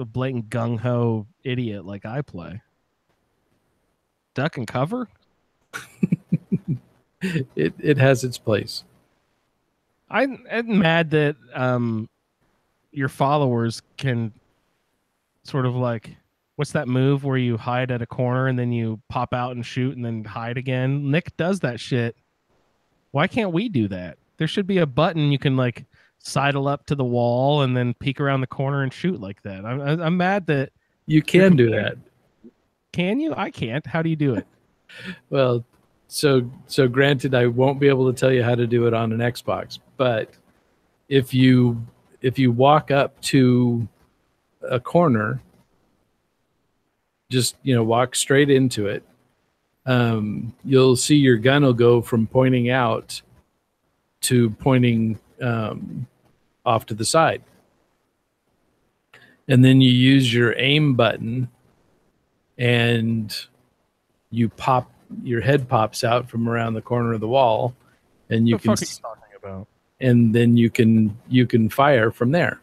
blatant gung-ho idiot like I play. Duck and cover? It has its place. I'm mad that your followers can sort of like, what's that move where you hide at a corner and then you pop out and shoot and then hide again? Nick does that shit. Why can't we do that? There should be a button you can like sidle up to the wall and then peek around the corner and shoot like that. I'm mad that you can do that. Can you? I can't. How do you do it? Well, so granted, I won't be able to tell you how to do it on an Xbox, but if you walk up to a corner, just walk straight into it, you'll see your gun will go from pointing out to pointing off to the side, and then you use your aim button and your head pops out from around the corner of the wall, and you can. What the fuck are you talking about? And then you can fire from there,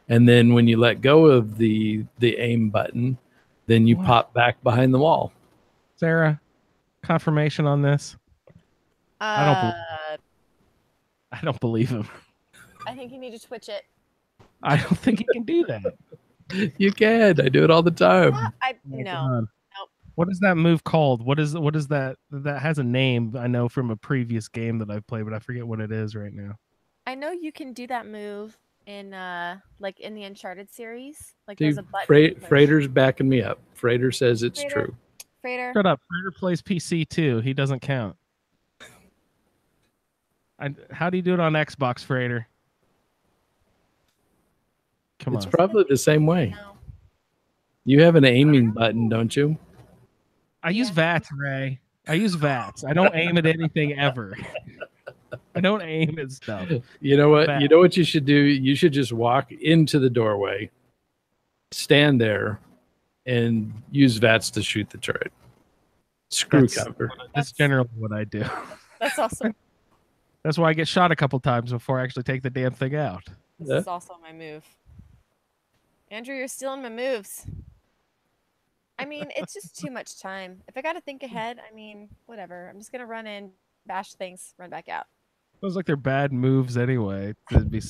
and then when you let go of the aim button, then you pop back behind the wall. Sarah, confirmation on this? I don't believe him. I think you need to Twitch it. I don't think he can do that. You can. I do it all the time. No. Nope. What is that move called? What is that? That has a name I know from a previous game that I've played, but I forget what it is right now. I know you can do that move in like in the Uncharted series. Like Dude, there's a button. Freighter's backing me up. Freighter says it's Freighter. true. Freighter. Shut up. Freighter plays PC too. He doesn't count. How do you do it on Xbox, Freighter? Come on. It's probably the same way. No. You have an aiming button, don't you? I use VATS, Ray. I use VATS. I don't aim at anything ever. I don't aim at stuff. You know what? VATS. You know what you should do? You should just walk into the doorway, stand there, and use VATS to shoot the turret. Screw cover. That's generally what I do. That's awesome. That's why I get shot a couple times before I actually take the damn thing out. This is also my move. Andrew, you're stealing my moves. I mean, it's just too much time. If I got to think ahead, I mean, whatever. I'm just going to run in, bash things, run back out. Those like they're bad moves anyway. It'd be...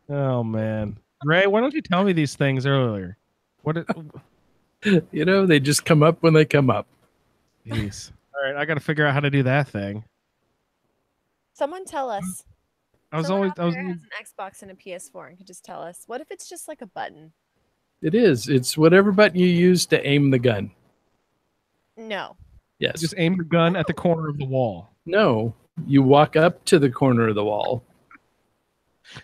Oh, man. Ray, why don't you tell me these things earlier? They just come up when they come up. Jeez. All right, I got to figure out how to do that thing. Someone tell us. I was Someone always... out there has an Xbox and a PS4 and could just tell us. What if it's just like a button? It is. It's whatever button you use to aim the gun. No. Yes. Just aim the gun at the corner of the wall. No. You walk up to the corner of the wall.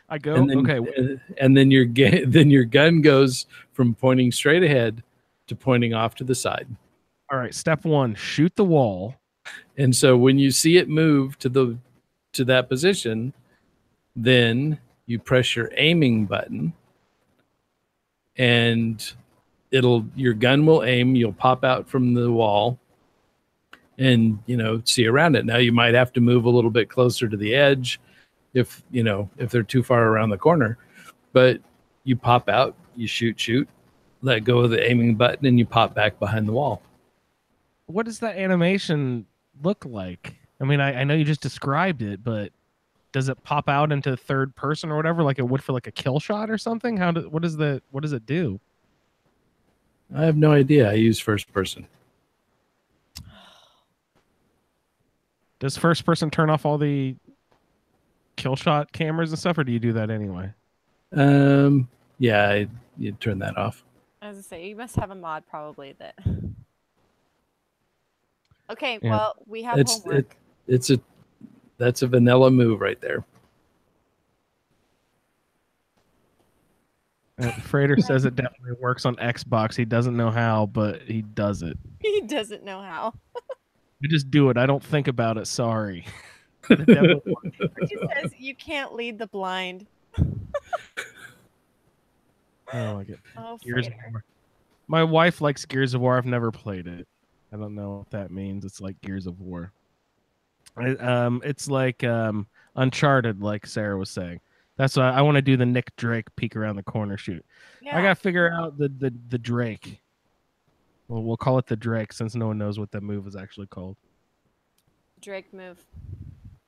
I go, and then, okay. And then your gun goes from pointing straight ahead to pointing off to the side. All right. Step one, shoot the wall. And so when you see it move to that position, Then you press your aiming button, and your gun will aim. You'll pop out from the wall, and see around it. Now you might have to move a little bit closer to the edge if they're too far around the corner, but you pop out, you shoot, let go of the aiming button, and you pop back behind the wall. What does that animation look like? I mean, I know you just described it, but does it pop out into third person or whatever, like it would for like a kill shot or something? What does it do? I have no idea. I use first person. Does first person turn off all the kill shot cameras and stuff, or do you do that anyway? Yeah, you turn that off. As I say, you must have a mod probably that. Okay, Yeah. well, we have homework. That's a vanilla move right there. Frater says it definitely works on Xbox. He doesn't know how, but he does it. He doesn't know how. You just do it. I don't think about it. Sorry. It definitely works. He says you can't lead the blind. I like it. Oh, Gears of Frater. War. My wife likes Gears of War. I've never played it. I don't know what that means. It's like Gears of War. It's like Uncharted, like Sarah was saying. That's why I want to do the Nick Drake peek around the corner shoot. Yeah. I gotta figure out the Drake. Well, we'll call it the Drake since no one knows what that move is actually called. Drake move.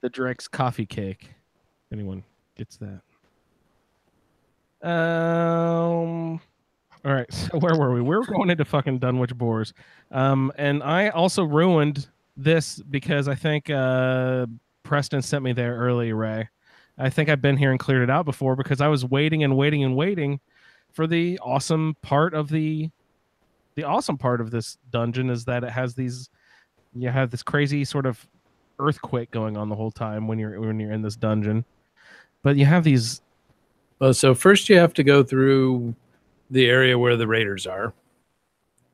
The Drake's coffee cake. Anyone gets that? All right. So where were we? We were going into fucking Dunwich Boars. And I also ruined this because I think Preston sent me there early, Ray. I think I've been here and cleared it out before because I was waiting and waiting and waiting for the awesome part of the awesome part of this dungeon is that it has these. You have this crazy sort of earthquake going on the whole time when you're in this dungeon, but you have these. Well, so first you have to go through the area where the raiders are.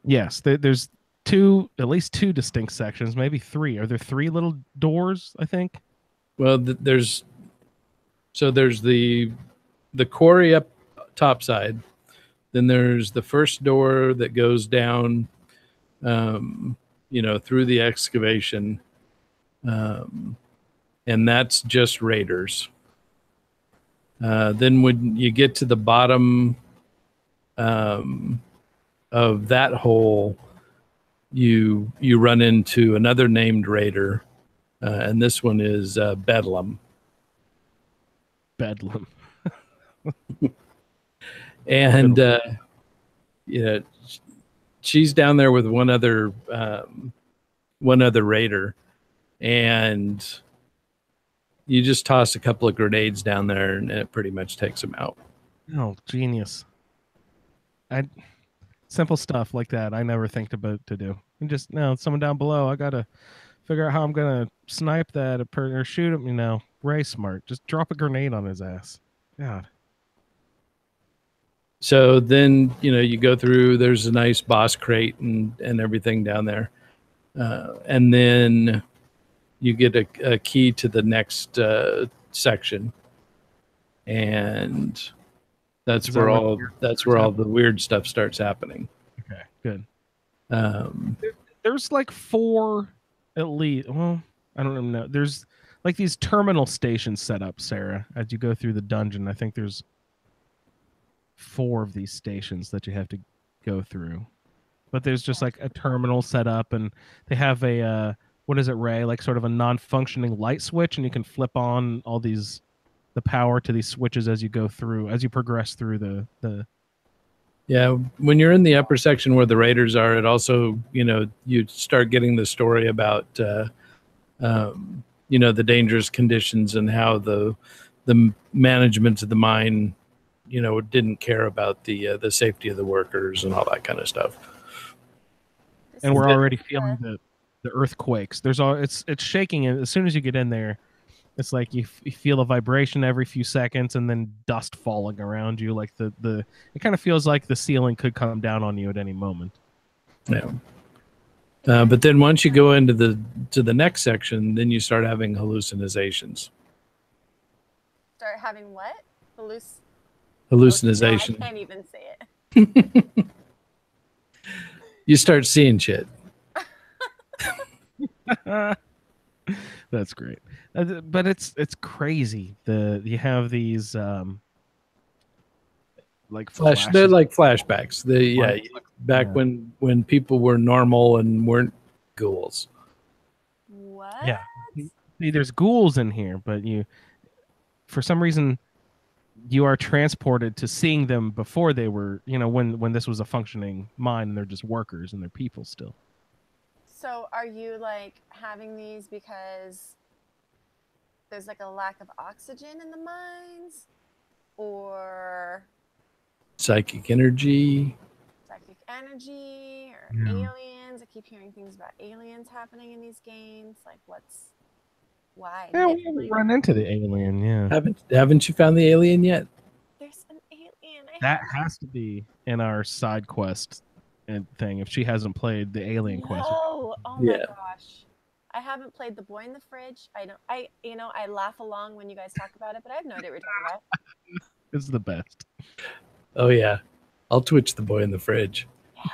Yes, there's at least two distinct sections, maybe three. Are there three little doors? I think. Well, there's the quarry up top side. Then there's the first door that goes down, through the excavation, and that's just raiders. Then when you get to the bottom of that hole, you run into another named raider, and this one is Bedlam. Bedlam. And she's down there with one other raider, and you just toss a couple of grenades down there, and it pretty much takes them out. Oh, genius! Simple stuff like that. I never think about to do. And just someone down below. I gotta figure out how I'm gonna snipe that or shoot him. Ray smart. Just drop a grenade on his ass. God. So then, you go through, there's a nice boss crate and everything down there. And then you get a key to the next section. And that's where all the weird stuff starts happening. Okay, good. There's like four at least. Well, I don't even know. There's like these terminal stations set up, Sarah, as you go through the dungeon. I think there's 4 of these stations that you have to go through, but there's just like a terminal set up, and they have a what is it, Ray? Like sort of a non-functioning light switch, and you can flip on all the power to these switches as you go through, as you progress through the. Yeah, when you're in the upper section where the raiders are, it also you start getting the story about the dangerous conditions and how the management of the mine didn't care about the safety of the workers and all that kind of stuff. And we're already feeling the earthquakes. It's shaking as soon as you get in there. It's like you feel a vibration every few seconds, and then dust falling around you. Like it kind of feels like the ceiling could come down on you at any moment. Yeah. But then once you go into the next section, then you start having hallucinations. start having what? Hallucination. I can't even say it. You start seeing shit. That's great. But it's crazy. You have these like flashes. They're like flashbacks. Like, Back yeah. when people were normal and weren't ghouls. What? Yeah. See, there's ghouls in here, but for some reason you are transported to seeing them before they were, when this was a functioning mind and they're just workers and they're people still. So are you like having these because there's like a lack of oxygen in the mines, or Psychic energy. or Yeah. aliens? I keep hearing things about aliens happening in these games. Like why? Yeah, we haven't run into the alien, yeah. Haven't you found the alien yet? There's an alien. That has to be in our side quest and thing if she hasn't played the alien quest. Oh my Yeah. gosh. I haven't played The Boy in the Fridge. I laugh along when you guys talk about it, but I have no idea what you're talking about. It's the best. Oh yeah. I'll twitch the boy in the fridge.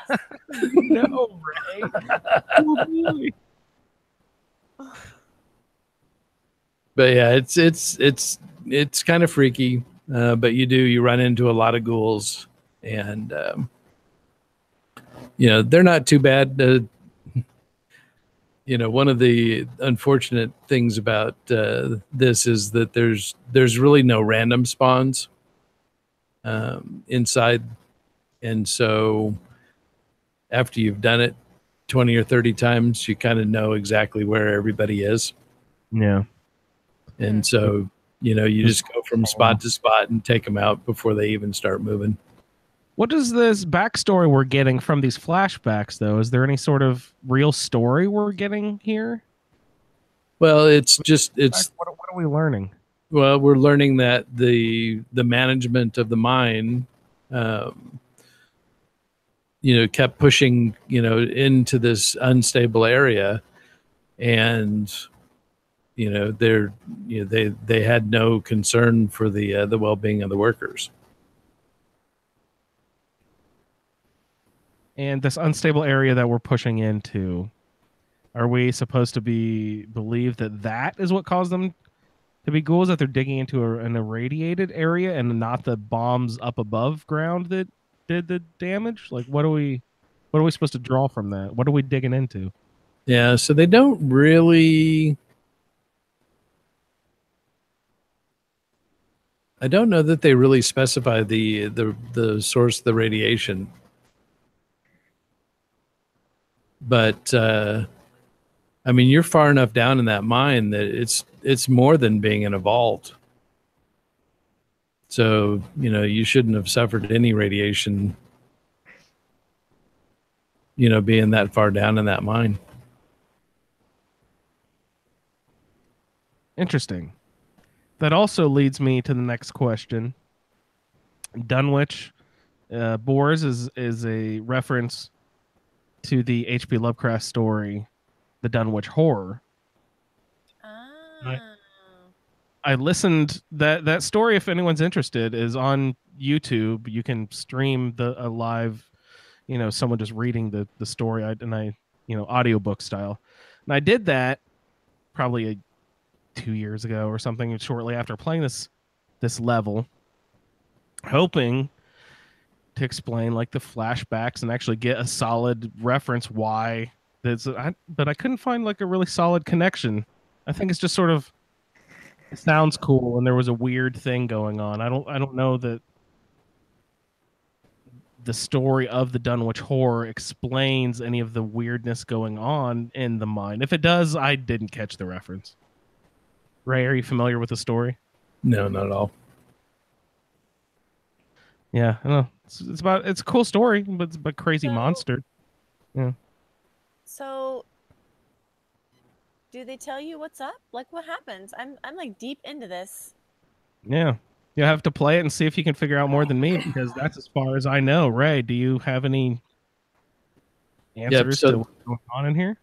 Yes. No, Ray. Oh, boy. But yeah, it's kind of freaky. But you run into a lot of ghouls, and they're not too bad. One of the unfortunate things about this is that there's really no random spawns inside, and so after you've done it 20 or 30 times, you kind of know exactly where everybody is. Yeah. And so, you just go from spot to spot and take them out before they even start moving. What is this backstory we're getting from these flashbacks, though? Is there any sort of real story we're getting here? Well, it's What are we learning? well, we're learning that the management of the mine, kept pushing, into this unstable area, and they had no concern for the well-being of the workers. And this unstable area that we're pushing into, are we supposed to believe that is what caused them to be ghouls, that they're digging into an irradiated area and not the bombs up above ground that did the damage? Like, what are we supposed to draw from that? What are we digging into? Yeah, so they don't really. I don't know that they really specify the source of the radiation, but I mean, you're far enough down in that mine that it's more than being in a vault. So you shouldn't have suffered any radiation, being that far down in that mine. Interesting. That also leads me to the next question. Dunwich Boars is a reference to the H.P. Lovecraft story, The Dunwich Horror. Oh. I listened that story, if anyone's interested, is on YouTube. You can stream a live, someone just reading the story, audiobook style. And I did that probably 2 years ago or something, shortly after playing this level, hoping to explain like the flashbacks and actually get a solid reference why but I couldn't find like a really solid connection. I think it's just sort of, it sounds cool and there was a weird thing going on. I don't know that the story of the Dunwich Horror explains any of the weirdness going on in the mine. If it does, I didn't catch the reference. Ray, are you familiar with the story? No, not at all. Yeah, I know. It's a cool story, but it's about crazy monster. Yeah. So, do they tell you what's up? Like, what happens? I'm like deep into this. Yeah. You have to play it and see if you can figure out more than me, because that's as far as I know. Ray, do you have any answers to what's going on in here?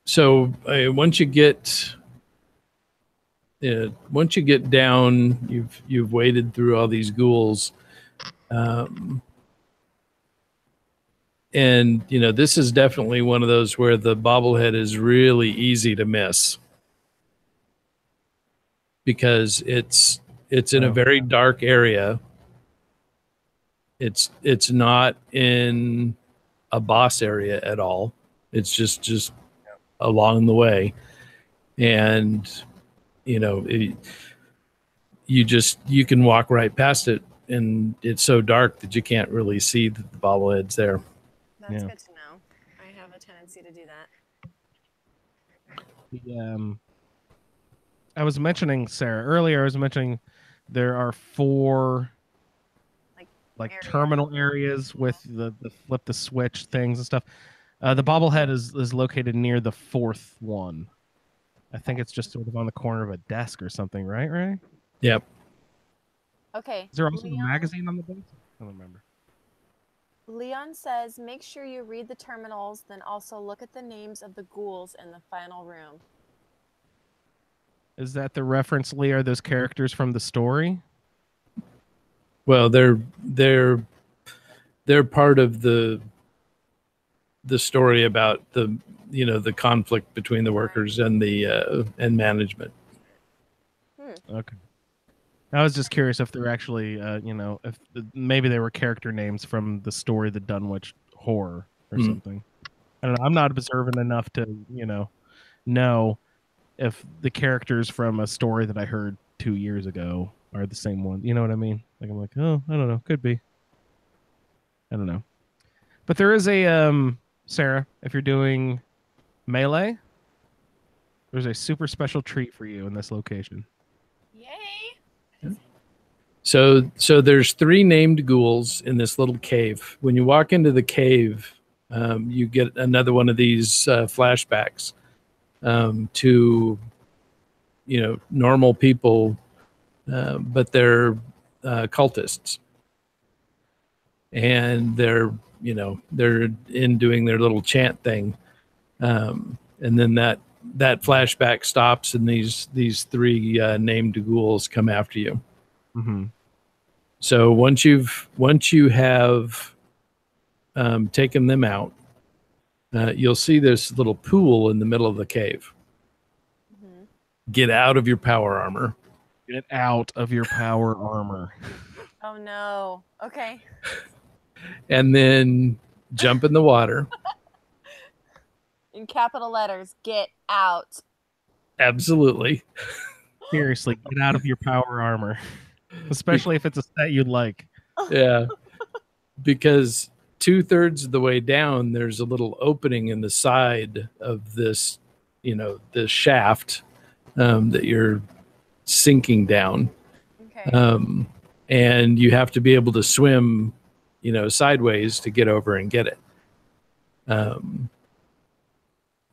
So once you get once you get down, you've waded through all these ghouls, and this is definitely one of those where the bobblehead is really easy to miss because it's in a very dark area. It's not in a boss area at all. It's just along the way, and you can walk right past it, and it's so dark that you can't really see that the bobblehead's there. That's good to know. I have a tendency to do that. I was mentioning, Sarah, earlier, I was mentioning there are 4 like terminal areas with the flip the switch things and stuff. The bobblehead is located near the 4th one. I think it's just sort of on the corner of a desk or something, right, Ray? Yep. Okay. Is there also a magazine on the base? I don't remember. Leon says, make sure you read the terminals, then also look at the names of the ghouls in the final room. Is that the reference, Lee? Are those characters from the story? Well, they're part of the story about the conflict between the workers and the and management. Okay. I was just curious if they're actually, if maybe they were character names from the story, The Dunwich Horror or something. I don't know. I'm not observant enough to, know if the characters from a story that I heard 2 years ago are the same one. You know what I mean? Like, I'm like, oh, I don't know. Could be. I don't know. But there is a, Sarah, if you're doing Melee, there's a super special treat for you in this location. Yay! So there's 3 named ghouls in this little cave. When you walk into the cave, you get another one of these flashbacks to normal people, but they're cultists, and they're in doing their little chant thing, and then that flashback stops, and these 3 named ghouls come after you. Mm-hmm. So once you have taken them out, you'll see this little pool in the middle of the cave. Mm-hmm. Get out of your power armor. Get out of your power armor. Oh no. Okay. And then jump in the water. In capital letters, get out. Absolutely. Seriously, get out of your power armor. Especially if it's a set you like. Yeah. Because 2/3 of the way down, there's a little opening in the side of this, this shaft that you're sinking down. Okay. And you have to be able to swim, sideways to get over and get it.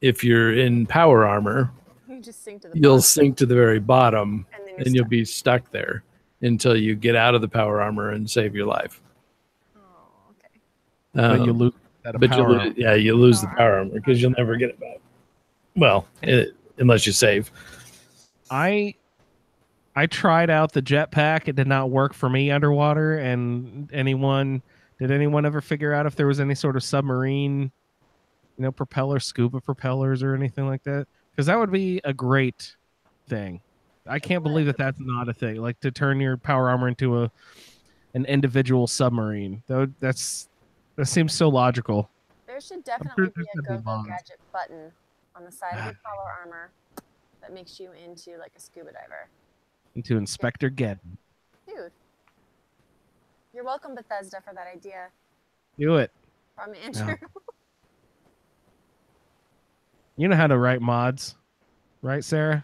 If you're in power armor, You just sink to the you'll bottom, sink to the very bottom, and then and you'll be stuck there until you get out of the power armor and save your life. Oh, okay. But you lose that power armor. You lose the power armor because you'll never get it back. Well, unless you save. I tried out the jetpack. It did not work for me underwater. And did anyone ever figure out if there was any sort of submarine, scuba propellers or anything like that? Because that would be a great thing. I can't believe that that's not a thing. Like to turn your power armor into an individual submarine. That seems so logical. There should definitely be a there's go-go mods. gadget button on the side of your power armor that makes you into like a scuba diver. Into Inspector Geddon. Dude. You're welcome, Bethesda, for that idea. Do it. From Andrew. You know how to write mods, right, Sarah?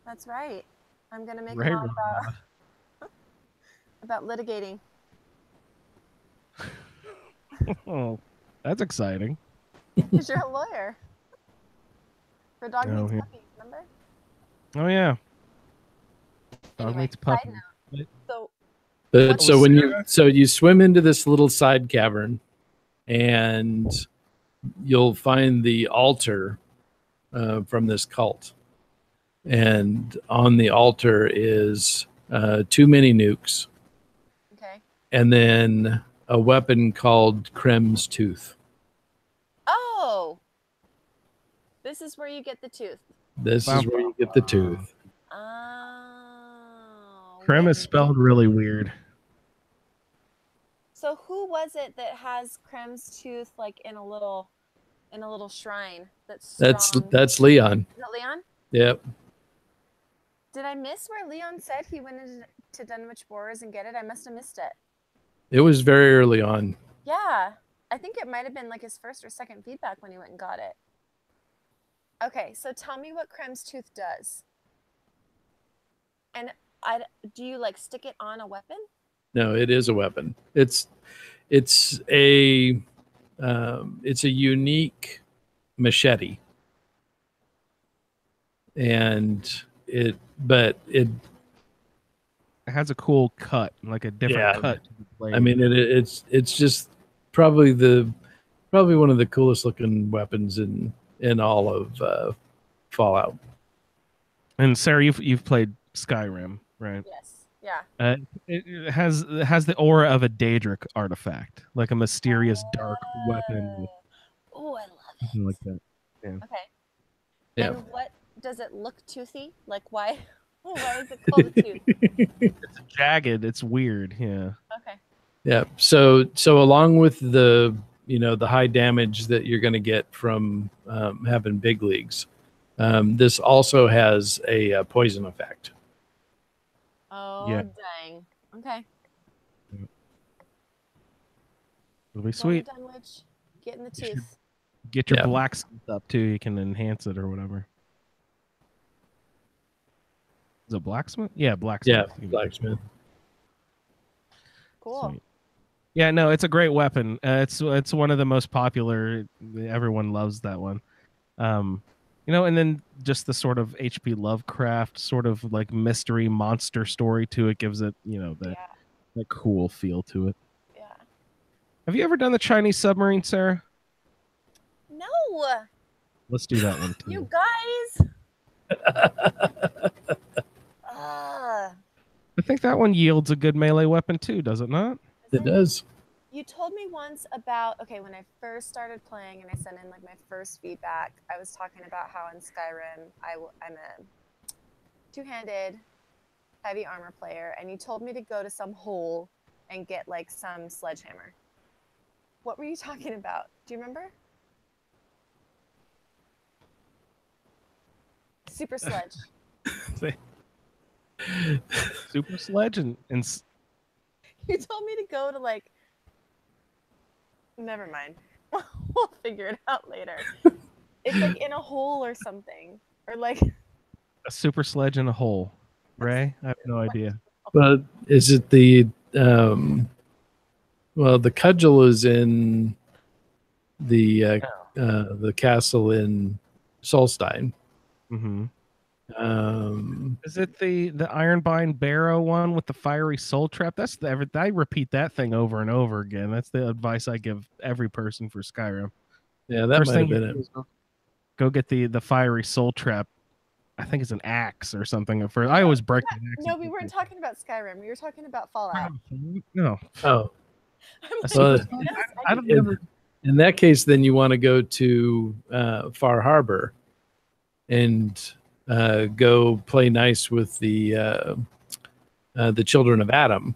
That's right. I'm gonna make Right, a mod about litigating. Oh, that's exciting. Because you're a lawyer. For Dog Oh, Meets yeah. Puppy, remember? Oh yeah. Dog Anyway, meets puppy. side note. So But so you swim into this little side cavern, and you'll find the altar from this cult. and on the altar is 2 mini nukes, Okay. and then a weapon called Krem's Tooth. Oh, this is where you get the tooth. This is where you get the tooth. Oh. Krem wait. is spelled really weird. So who was it that has Krem's tooth like in a little shrine? That's strong? Leon. Is that Leon? Yep. Did I miss where Leon said he went to Dunwich Borers and get it? I must have missed it. It was very early on. Yeah. I think it might have been like his first or second feedback when he went and got it. Okay, so tell me what Krem's tooth does. And do you like stick it on a weapon? No, it is a weapon. It's a unique machete, and it has a cool cut, like a different cut. To the blade. I mean, it's just probably one of the coolest looking weapons in all of Fallout. And Sarah, you've played Skyrim, right? Yes. Yeah. It has the aura of a Daedric artifact, like a mysterious dark weapon. Oh, I love it. Like that. Yeah. Okay. Yeah. And what does it look toothy? Like why? Why is it called a tooth? It's jagged. It's weird. Yeah. Okay. Yeah. So along with the the high damage that you're going to get from having big leagues, this also has a poison effect. Oh, Yeah. dang. Okay. It'll be sweet. Dunwich, get in the You should- tooth. Get your Yeah. blacksmith up too. You can enhance it or whatever. Is it blacksmith? Yeah, blacksmith. Yeah, blacksmith. Cool. Sweet. Yeah, no, it's a great weapon. It's one of the most popular. Everyone loves that one. And then just the sort of H.P. Lovecraft sort of like mystery monster story to it gives it, that cool feel to it. Yeah. Have you ever done the Chinese submarine, Sarah? No, Let's do that one too. you guys. I think that one yields a good melee weapon too, does it not? It does. You told me once about, when I first started playing and I sent in like my first feedback, I was talking about how in Skyrim I'm a two-handed heavy armor player, and you told me to go to some hole and get like some sledgehammer. What were you talking about? Do you remember? Super sledge. Super sledge and You told me to go to like. Never mind. We'll figure it out later. It's like in a hole or something, or like a super sledge in a hole. Ray, I have no idea. But is it the the cudgel is in the castle in Solstein. Mm-hmm. Um, Is it the Ironbind Barrow one with the fiery soul trap? I repeat that thing over and over again. That's the advice I give every person for Skyrim. yeah, that First might have thing been you it. do is go get the fiery soul trap. I think it's an axe or something. I always break the axe. no, we weren't talking about Skyrim. We were talking about Fallout. No. Oh, I'm like, well, yes, I don't in, ever. in that case, then you want to go to Far Harbor and go play nice with the children of Adam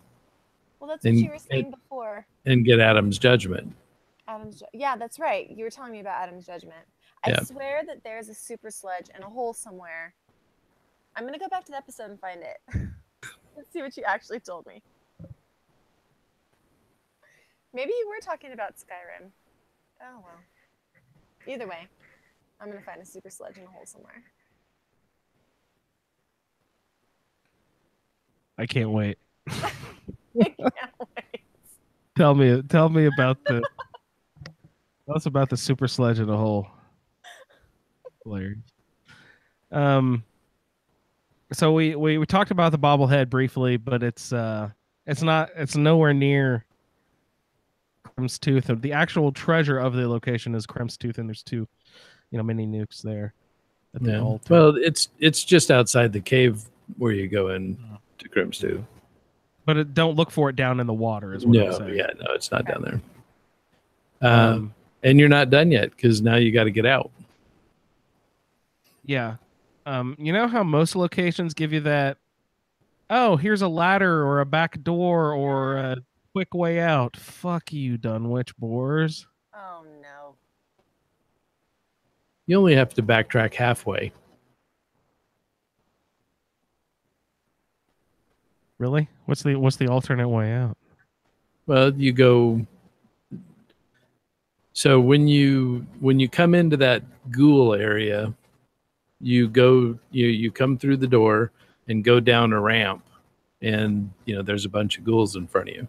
well, that's what you were saying before. and get Adam's judgment. Yeah, that's right. You were telling me about Adam's judgment. I Yeah. swear that there's a super sledge in a hole somewhere. I'm gonna go back to the episode and find it. Let's see what you actually told me. Maybe you were talking about Skyrim. Oh well. Either way, I'm gonna find a super sledge in a hole somewhere. I can't wait. I can't wait. Tell me about the. Tell us about the super sledge in a hole. Hilarious. So we talked about the bobblehead briefly, but it's nowhere near Krem's Tooth. The actual treasure of the location is Krem's Tooth, and there's two, mini nukes there. at the Yeah. altar. Well, it's just outside the cave where you go in to Grimstew. But don't look for it down in the water, is what I'm No, saying. yeah, no, it's not Okay. down there. And you're not done yet because now you got to get out. Yeah. You know how most locations give you that, oh, here's a ladder or a back door or a quick way out. Fuck you, Dunwich Boars. Oh no. You only have to backtrack halfway. Really? What's the alternate way out? Well, you go. So when you come into that ghoul area, you come through the door and go down a ramp, and there's a bunch of ghouls in front of you.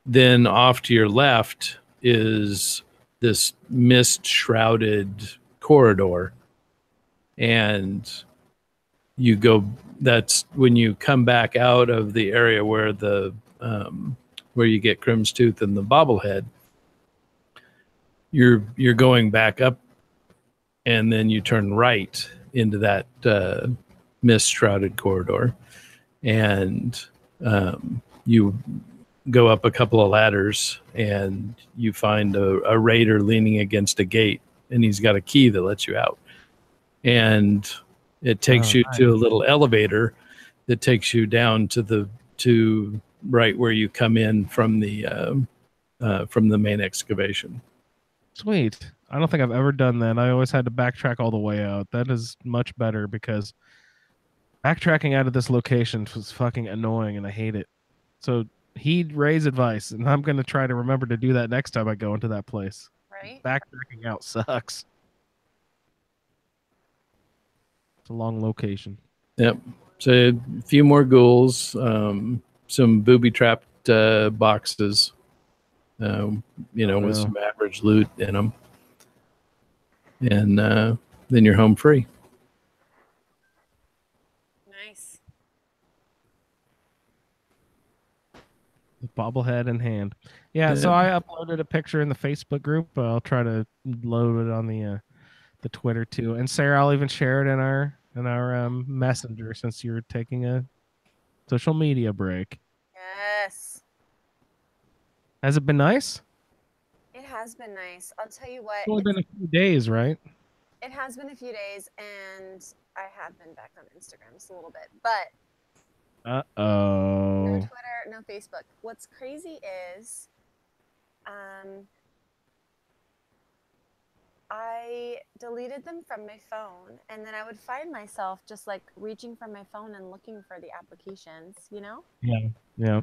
Then off to your left is this mist shrouded corridor, and you go. That's when you come back out of the area where where you get Crim's Tooth and the bobblehead. You're going back up, and then you turn right into that mist shrouded corridor, and you go up a couple of ladders, and you find a raider leaning against a gate, and he's got a key that lets you out, and it takes you to a little elevator that takes you down to right where you come in from the main excavation. Sweet. I don't think I've ever done that. I always had to backtrack all the way out. That is much better because backtracking out of this location was fucking annoying and I hate it. So heed Ray's advice, and I'm going to try to remember to do that next time I go into that place. Right? Backtracking out sucks. It's a long location. Yep. So a few more ghouls, some booby-trapped boxes, with some average loot in them. And then you're home free. Nice. The bobblehead in hand. Yeah, so I uploaded a picture in the Facebook group. I'll try to load it on the Twitter too. And Sarah, I'll even share it in our messenger since you're taking a social media break. Yes. Has it been nice? It has been nice. I'll tell you what. It's only been a few days, right? It has been a few days, and I have been back on Instagram just a little bit, but no Twitter, no Facebook. What's crazy is, I deleted them from my phone, and then I would find myself just like reaching for my phone and looking for the applications, Yeah.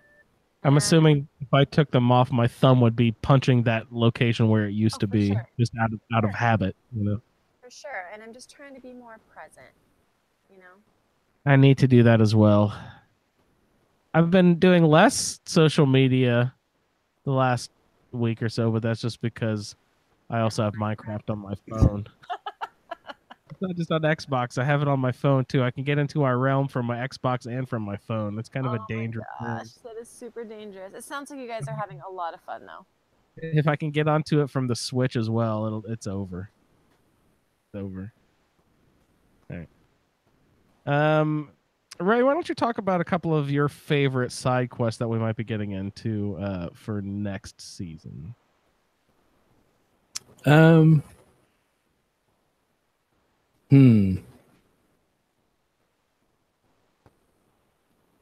I'm assuming if I took them off, my thumb would be punching that location where it used to be, sure. just out of habit, For sure, and I'm just trying to be more present, I need to do that as well. I've been doing less social media the last week or so, but that's just because I also have Minecraft on my phone. It's not just on Xbox. I have it on my phone too. I can get into our realm from my Xbox and from my phone. It's kind of a dangerous gosh, that is super dangerous. It sounds like you guys are having a lot of fun though. If I can get onto it from the Switch as well, it's over. It's over. All right. Ray, why don't you talk about a couple of your favorite side quests that we might be getting into for next season?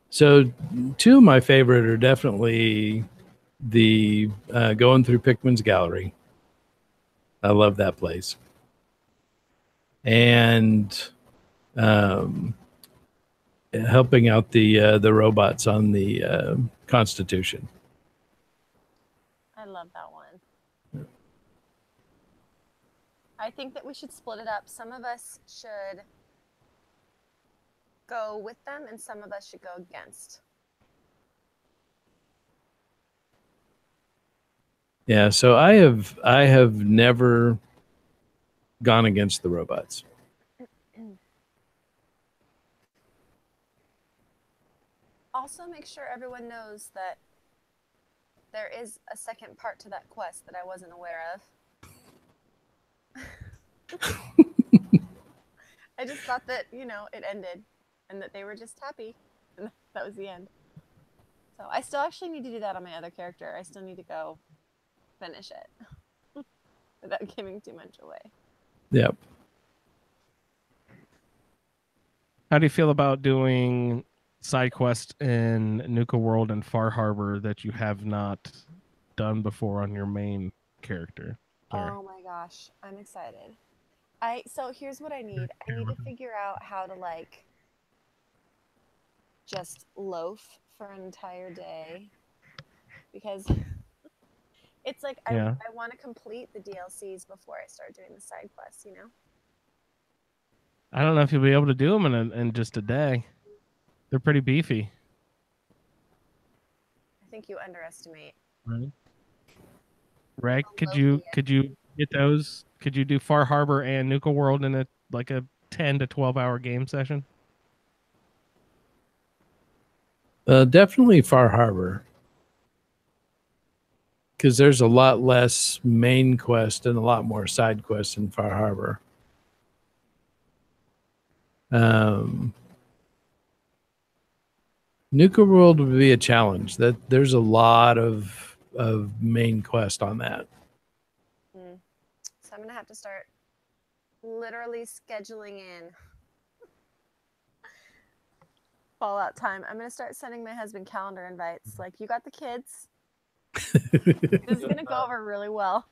So two of my favorite are definitely the going through Pickman's Gallery. I love that place. And helping out the robots on the Constitution. I love that one. I think that we should split it up. Some of us should go with them, and some of us should go against. Yeah, so I have never gone against the robots. Also, make sure everyone knows that there is a second part to that quest that I wasn't aware of. I just thought that, it ended and that they were just happy. And that was the end. So I still actually need to do that on my other character. I still need to go finish it without giving too much away. Yep. How do you feel about doing side quests in Nuka World and Far Harbor that you have not done before on your main character? There. Oh my gosh, I'm excited. So here's what I need. I need to figure out how to just loaf for an entire day, because it's like Yeah. I want to complete the DLCs before I start doing the side quests, I don't know if you'll be able to do them in just a day. They're pretty beefy. I think you underestimate. Right. Right? Could you get those? Could you do Far Harbor and Nuka World in a 10 to 12 hour game session? Definitely Far Harbor, because there's a lot less main quest and a lot more side quests in Far Harbor. Nuka World would be a challenge. That there's a lot of main quest on that. So I'm gonna have to start literally scheduling in Fallout time. I'm gonna start sending my husband calendar invites. Like, you got the kids. This is gonna go over really well.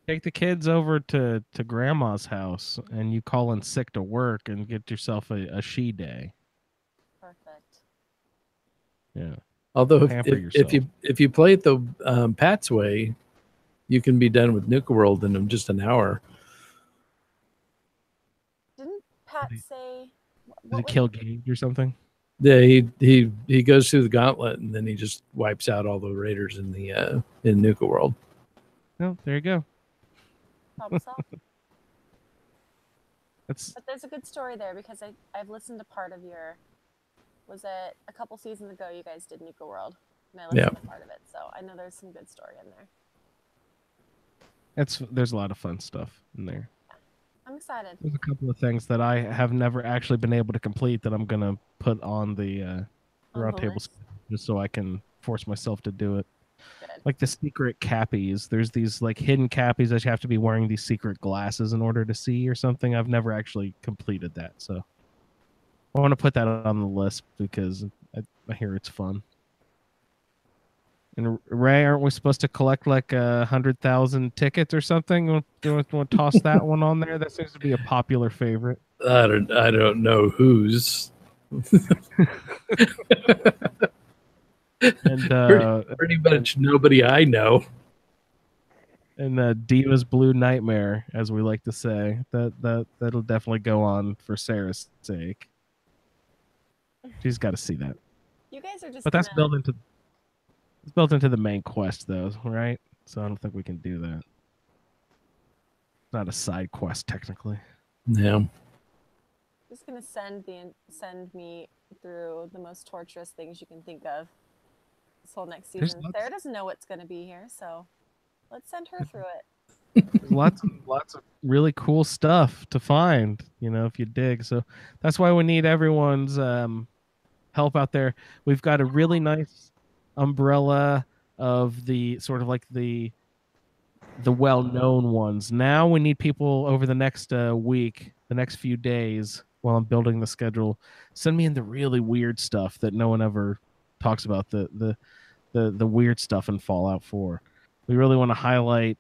Take the kids over to grandma's house and you call in sick to work and get yourself a she day. Perfect. Yeah. Although Pamper if you play it the Pat's way, you can be done with Nuka World in just an hour. Didn't Pat say? Does it kill Gage or something? Yeah, he goes through the gauntlet and then he just wipes out all the raiders in the in Nuka World. No, there you go. Problem solved. But there's a good story there, because I've listened to part of your. Was it a couple seasons ago you guys did Nuka World? And I listened to part of it, so I know there's some good story in there. There's a lot of fun stuff in there. I'm excited. There's a couple of things that I have never actually been able to complete that I'm gonna put on the Roundtable just so I can force myself to do it. Good. Like the secret cappies. There's these hidden cappies that you have to be wearing these secret glasses in order to see or something. I've never actually completed that, so I want to put that on the list because I hear it's fun. And Ray, aren't we supposed to collect 100,000 tickets or something? Do you want to toss that one on there? That seems to be a popular favorite. I don't know whose. And pretty much nobody I know. And Diva's Blue Nightmare, as we like to say, that'll definitely go on for Sarah's sake. She's got to see that. You guys are just. But that's built into the main quest, though, right? So I don't think we can do that. It's not a side quest technically. Yeah. Just gonna send me through the most torturous things you can think of this whole next season. Sarah doesn't know what's gonna be here, so let's send her through it. There's lots of really cool stuff to find, if you dig. So that's why we need everyone's help out there. We've got a really nice umbrella of the sort of the well-known ones. Now we need people over the next week, the next few days, while I'm building the schedule, send me in the really weird stuff that no one ever talks about, the weird stuff in Fallout 4. We really want to highlight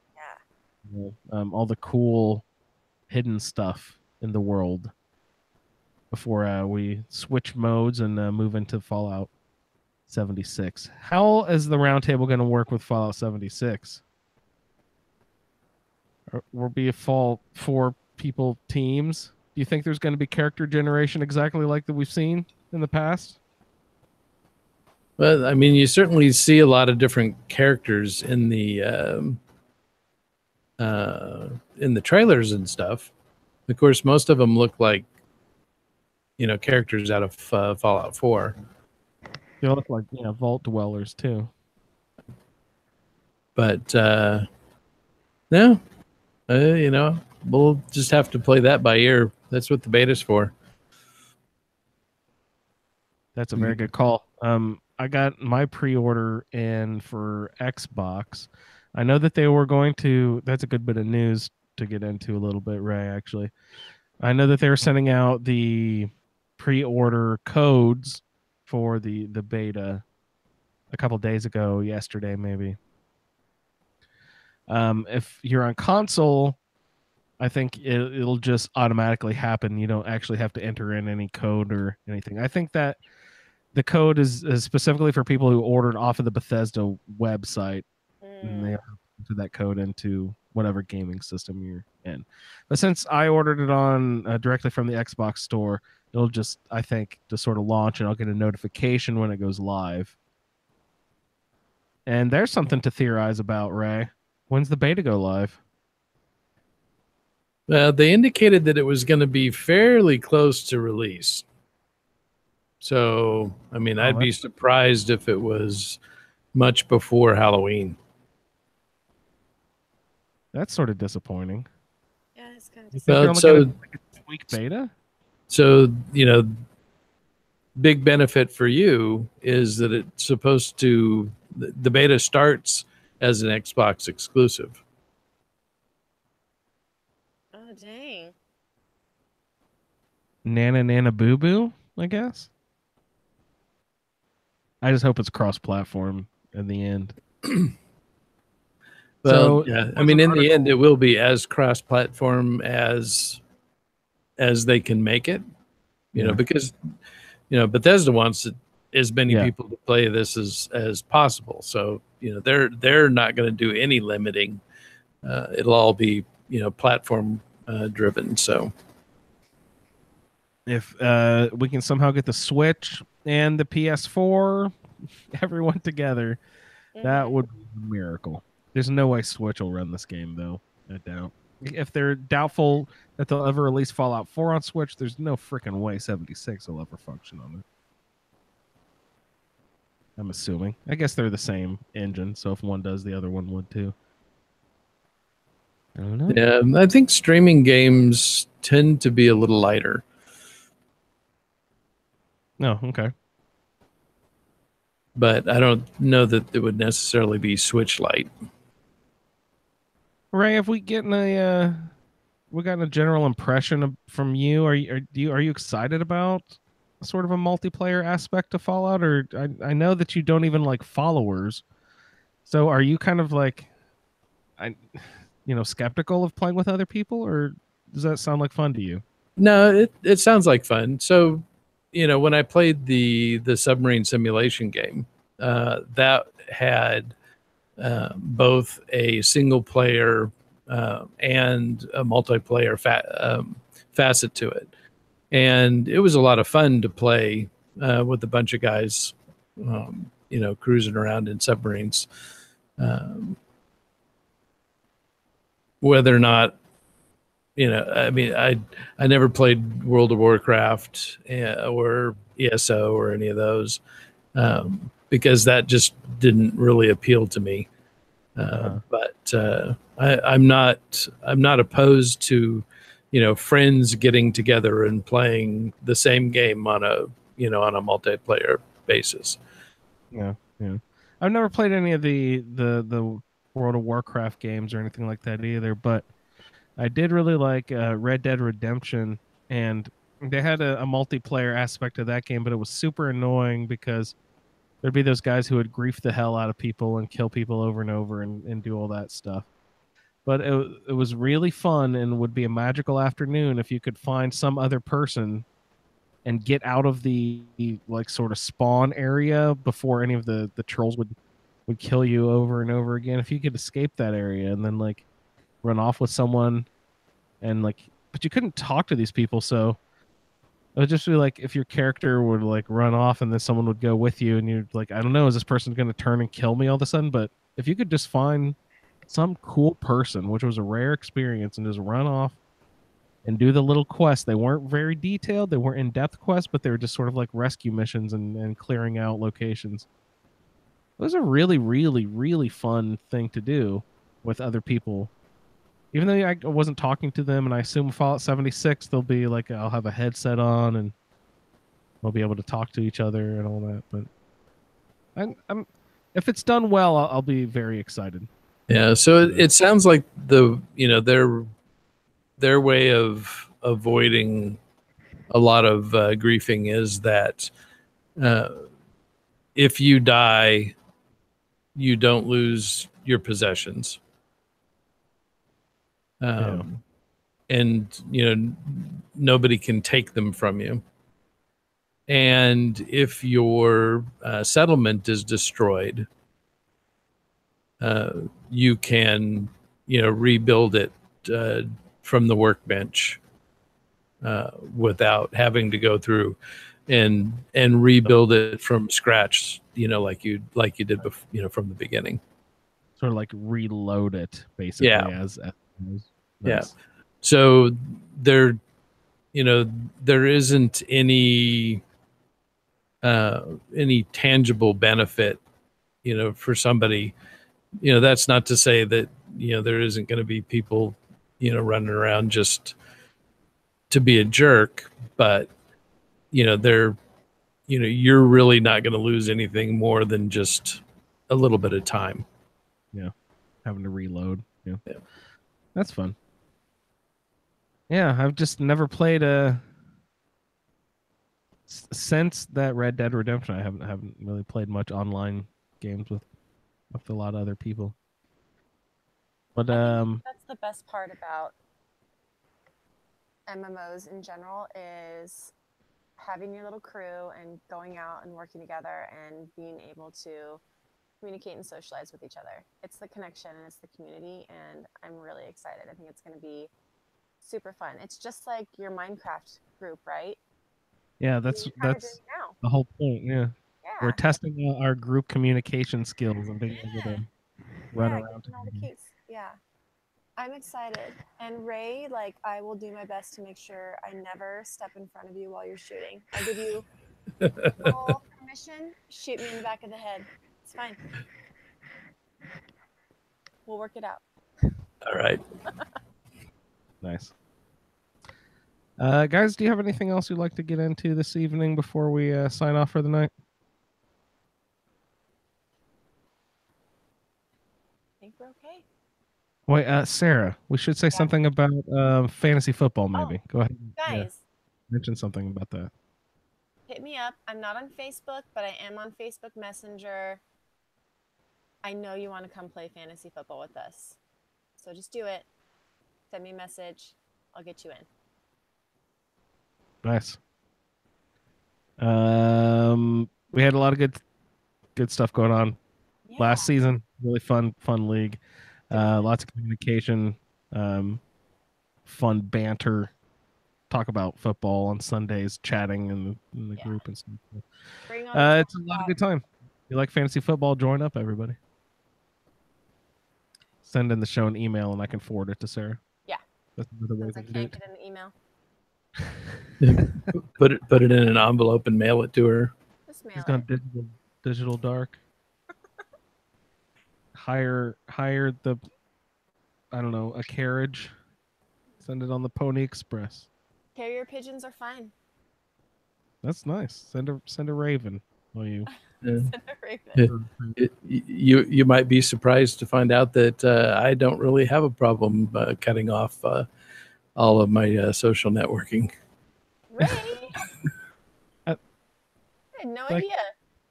all the cool hidden stuff in the world before we switch modes and move into Fallout 76. How is the roundtable going to work with Fallout 76? Will be a fall 4 people teams? Do you think there's going to be character generation exactly like that we've seen in the past? Well, I mean, you certainly see a lot of different characters in the trailers and stuff. Of course, most of them look like characters out of Fallout 4. They look like vault dwellers too. But no, we'll just have to play that by ear. That's what the beta's for. That's a very good call. I got my pre-order in for Xbox. I know that they were going to. That's a good bit of news to get into a little bit, Ray. Actually, I know that they were sending out the pre-order codes for the beta a couple days ago, yesterday maybe. If you're on console, I think it'll just automatically happen. You don't actually have to enter in any code or anything. I think that the code is specifically for people who ordered off of the Bethesda website, and they enter that code into whatever gaming system you're in. But since I ordered it on directly from the Xbox store, it'll just, I think, just sort of launch, and I'll get a notification when it goes live. And there's something to theorize about, Ray. When's the beta go live? They indicated that it was going to be fairly close to release. So, I mean, I'd be surprised if it was much before Halloween. That's sort of disappointing. Yeah, it's kind of disappointing. So, like a week beta? So, big benefit for you is that it's supposed to, the beta starts as an Xbox exclusive. Oh, dang. Nana boo boo, I guess. I just hope it's cross-platform in the end. Well, yeah, I mean, in the end, it will be as cross-platform as they can make it. You know, because Bethesda wants as many people to play this as possible. So they're not going to do any limiting. It'll all be platform driven. So if we can somehow get the Switch and the PS4, everyone together, that would be a miracle. There's no way Switch will run this game, though. I doubt. If they're doubtful that they'll ever release Fallout 4 on Switch, there's no freaking way 76 will ever function on it. I'm assuming. I guess they're the same engine, so if one does, the other one would too. I don't know. Yeah, I think streaming games tend to be a little lighter. No, okay. But I don't know that it would necessarily be Switch light. Ray, if we gotten a general impression from you, are you excited about sort of a multiplayer aspect of Fallout, or I know that you don't even like followers, so are you kind of like, skeptical of playing with other people, or does that sound like fun to you? No, it sounds like fun. So, when I played the submarine simulation game, that had both a single player and a multiplayer facet to it. And it was a lot of fun to play with a bunch of guys, cruising around in submarines. Whether or not, I mean, I never played World of Warcraft or ESO or any of those because that just didn't really appeal to me. But I'm not opposed to friends getting together and playing the same game on a multiplayer basis. Yeah. I've never played any of the World of Warcraft games or anything like that either, but I did really like Red Dead Redemption, and they had a multiplayer aspect of that game, but it was super annoying because there'd be those guys who would grief the hell out of people and kill people over and over and do all that stuff. But it was really fun and would be a magical afternoon if you could find some other person and get out of the like sort of spawn area before any of the trolls would kill you over and over again. If you could escape that area and then like run off with someone and but you couldn't talk to these people, so it would just be like if your character would like run off and then someone would go with you and you'd like, I don't know, is this person going to turn and kill me all of a sudden? But if you could just find some cool person, which was a rare experience, and just run off and do the little quests. They weren't very detailed. They weren't in-depth quests, but they were just sort of like rescue missions and clearing out locations. It was a really, really, really fun thing to do with other people. even though I wasn't talking to them, and I assume Fallout 76, they'll be like, I'll have a headset on and we'll be able to talk to each other and all that. But I'm if it's done well, I'll be very excited. Yeah. So it sounds like their way of avoiding a lot of griefing is that if you die, you don't lose your possessions. And nobody can take them from you. And if your settlement is destroyed, you can rebuild it from the workbench without having to go through and rebuild it from scratch, like you did from the beginning. Sort of like reload it basically. Yeah. as Nice. Yeah. So there isn't any tangible benefit, for somebody. That's not to say that there isn't going to be people running around just to be a jerk, but you're really not going to lose anything more than just a little bit of time. Yeah, having to reload. Yeah. That's fun. Yeah, I've just never played since that Red Dead Redemption. I haven't really played much online games with a lot of other people. But I think that's the best part about MMOs in general is having your little crew and going out and working together and being able to communicate and socialize with each other. It's the connection and it's the community, and I'm really excited. I think it's going to be super fun. It's just like your Minecraft group, right? Yeah, that's the whole point. Yeah. We're testing our group communication skills and being able to run around. All the kinks. Yeah. I'm excited. And Ray, I will do my best to make sure I never step in front of you while you're shooting. I give you full permission. Shoot me in the back of the head. It's fine. We'll work it out. All right. Nice. Guys, do you have anything else you'd like to get into this evening before we sign off for the night? I think we're okay. Wait, Sarah, we should say something about fantasy football, maybe. Go ahead. Guys. Mention something about that. Hit me up. I'm not on Facebook, but I am on Facebook Messenger. I know you want to come play fantasy football with us. So just do it. Send me a message. I'll get you in. Nice. We had a lot of good stuff going on last season. Really fun league. Lots of communication, fun banter. Talk about football on Sundays, chatting in the group and stuff. It's a lot of good time. If you like fantasy football, join up, everybody. Send in the show an email and I can forward it to Sarah. Yeah. That's another way I to can't do it. get an email. Put it in an envelope and mail it to her. Just mail He's gone digital dark. Hire the, I don't know, a carriage. Send it on the Pony Express. Carrier pigeons are fine. That's nice. Send a raven. Will you? Send a raven. You might be surprised to find out that I don't really have a problem cutting off all of my social networking. Ray? I had no idea.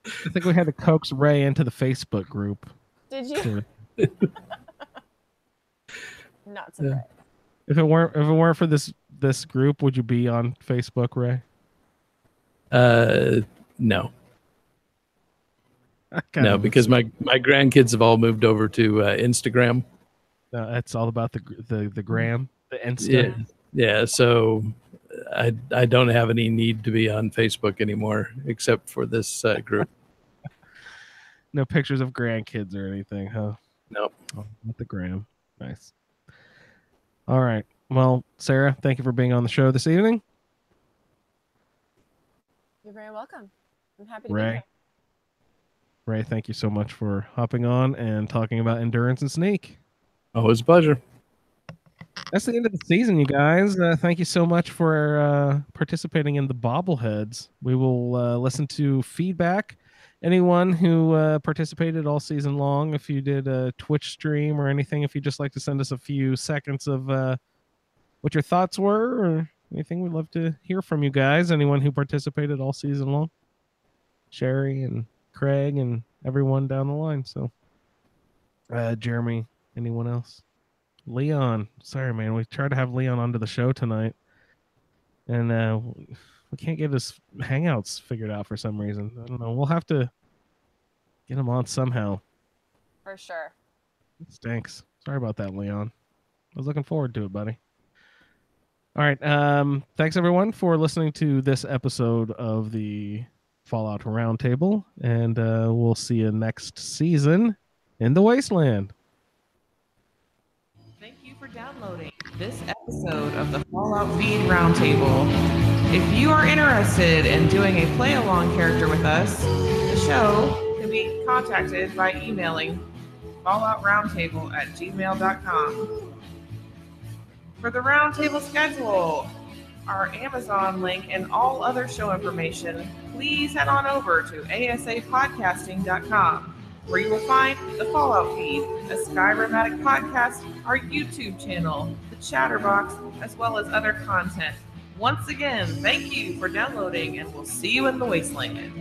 I think we had to coax Ray into the Facebook group. Did you? Not surprised. If it weren't for this group, would you be on Facebook, Ray? No. No, because my grandkids have all moved over to Instagram. It's all about the gram, the Insta. Yeah. So I don't have any need to be on Facebook anymore, except for this group. No pictures of grandkids or anything, huh? Nope. Oh, not the gram. Nice. All right. Well, Sarah, thank you for being on the show this evening. You're very welcome. I'm happy to be here. Ray, thank you so much for hopping on and talking about Endurance and Sneak. Always a pleasure. That's the end of the season, you guys. Thank you so much for participating in the bobbleheads. We will listen to feedback. Anyone who participated all season long, if you did a Twitch stream or anything, if you'd just like to send us a few seconds of what your thoughts were or anything, we'd love to hear from you guys. Anyone who participated all season long, Sherry and Craig and everyone down the line. So, Jeremy, anyone else? Leon, sorry, man. We tried to have Leon onto the show tonight, and we can't get his Hangouts figured out for some reason. I don't know. We'll have to get him on somehow. For sure. It stinks. Sorry about that, Leon. I was looking forward to it, buddy. All right. Thanks, everyone, for listening to this episode of the Fallout Roundtable, and we'll see you next season in the Wasteland. Thank you for downloading this episode of the Fallout Feed Roundtable. If you are interested in doing a play-along character with us, the show can be contacted by emailing falloutroundtable@gmail.com. For the Roundtable schedule, our Amazon link, and all other show information, please head on over to asapodcasting.com, where you will find the Fallout Feed, a Skyrimatic podcast, our YouTube channel, the Chatterbox, as well as other content. Once again, thank you for downloading, and we'll see you in the Wasteland.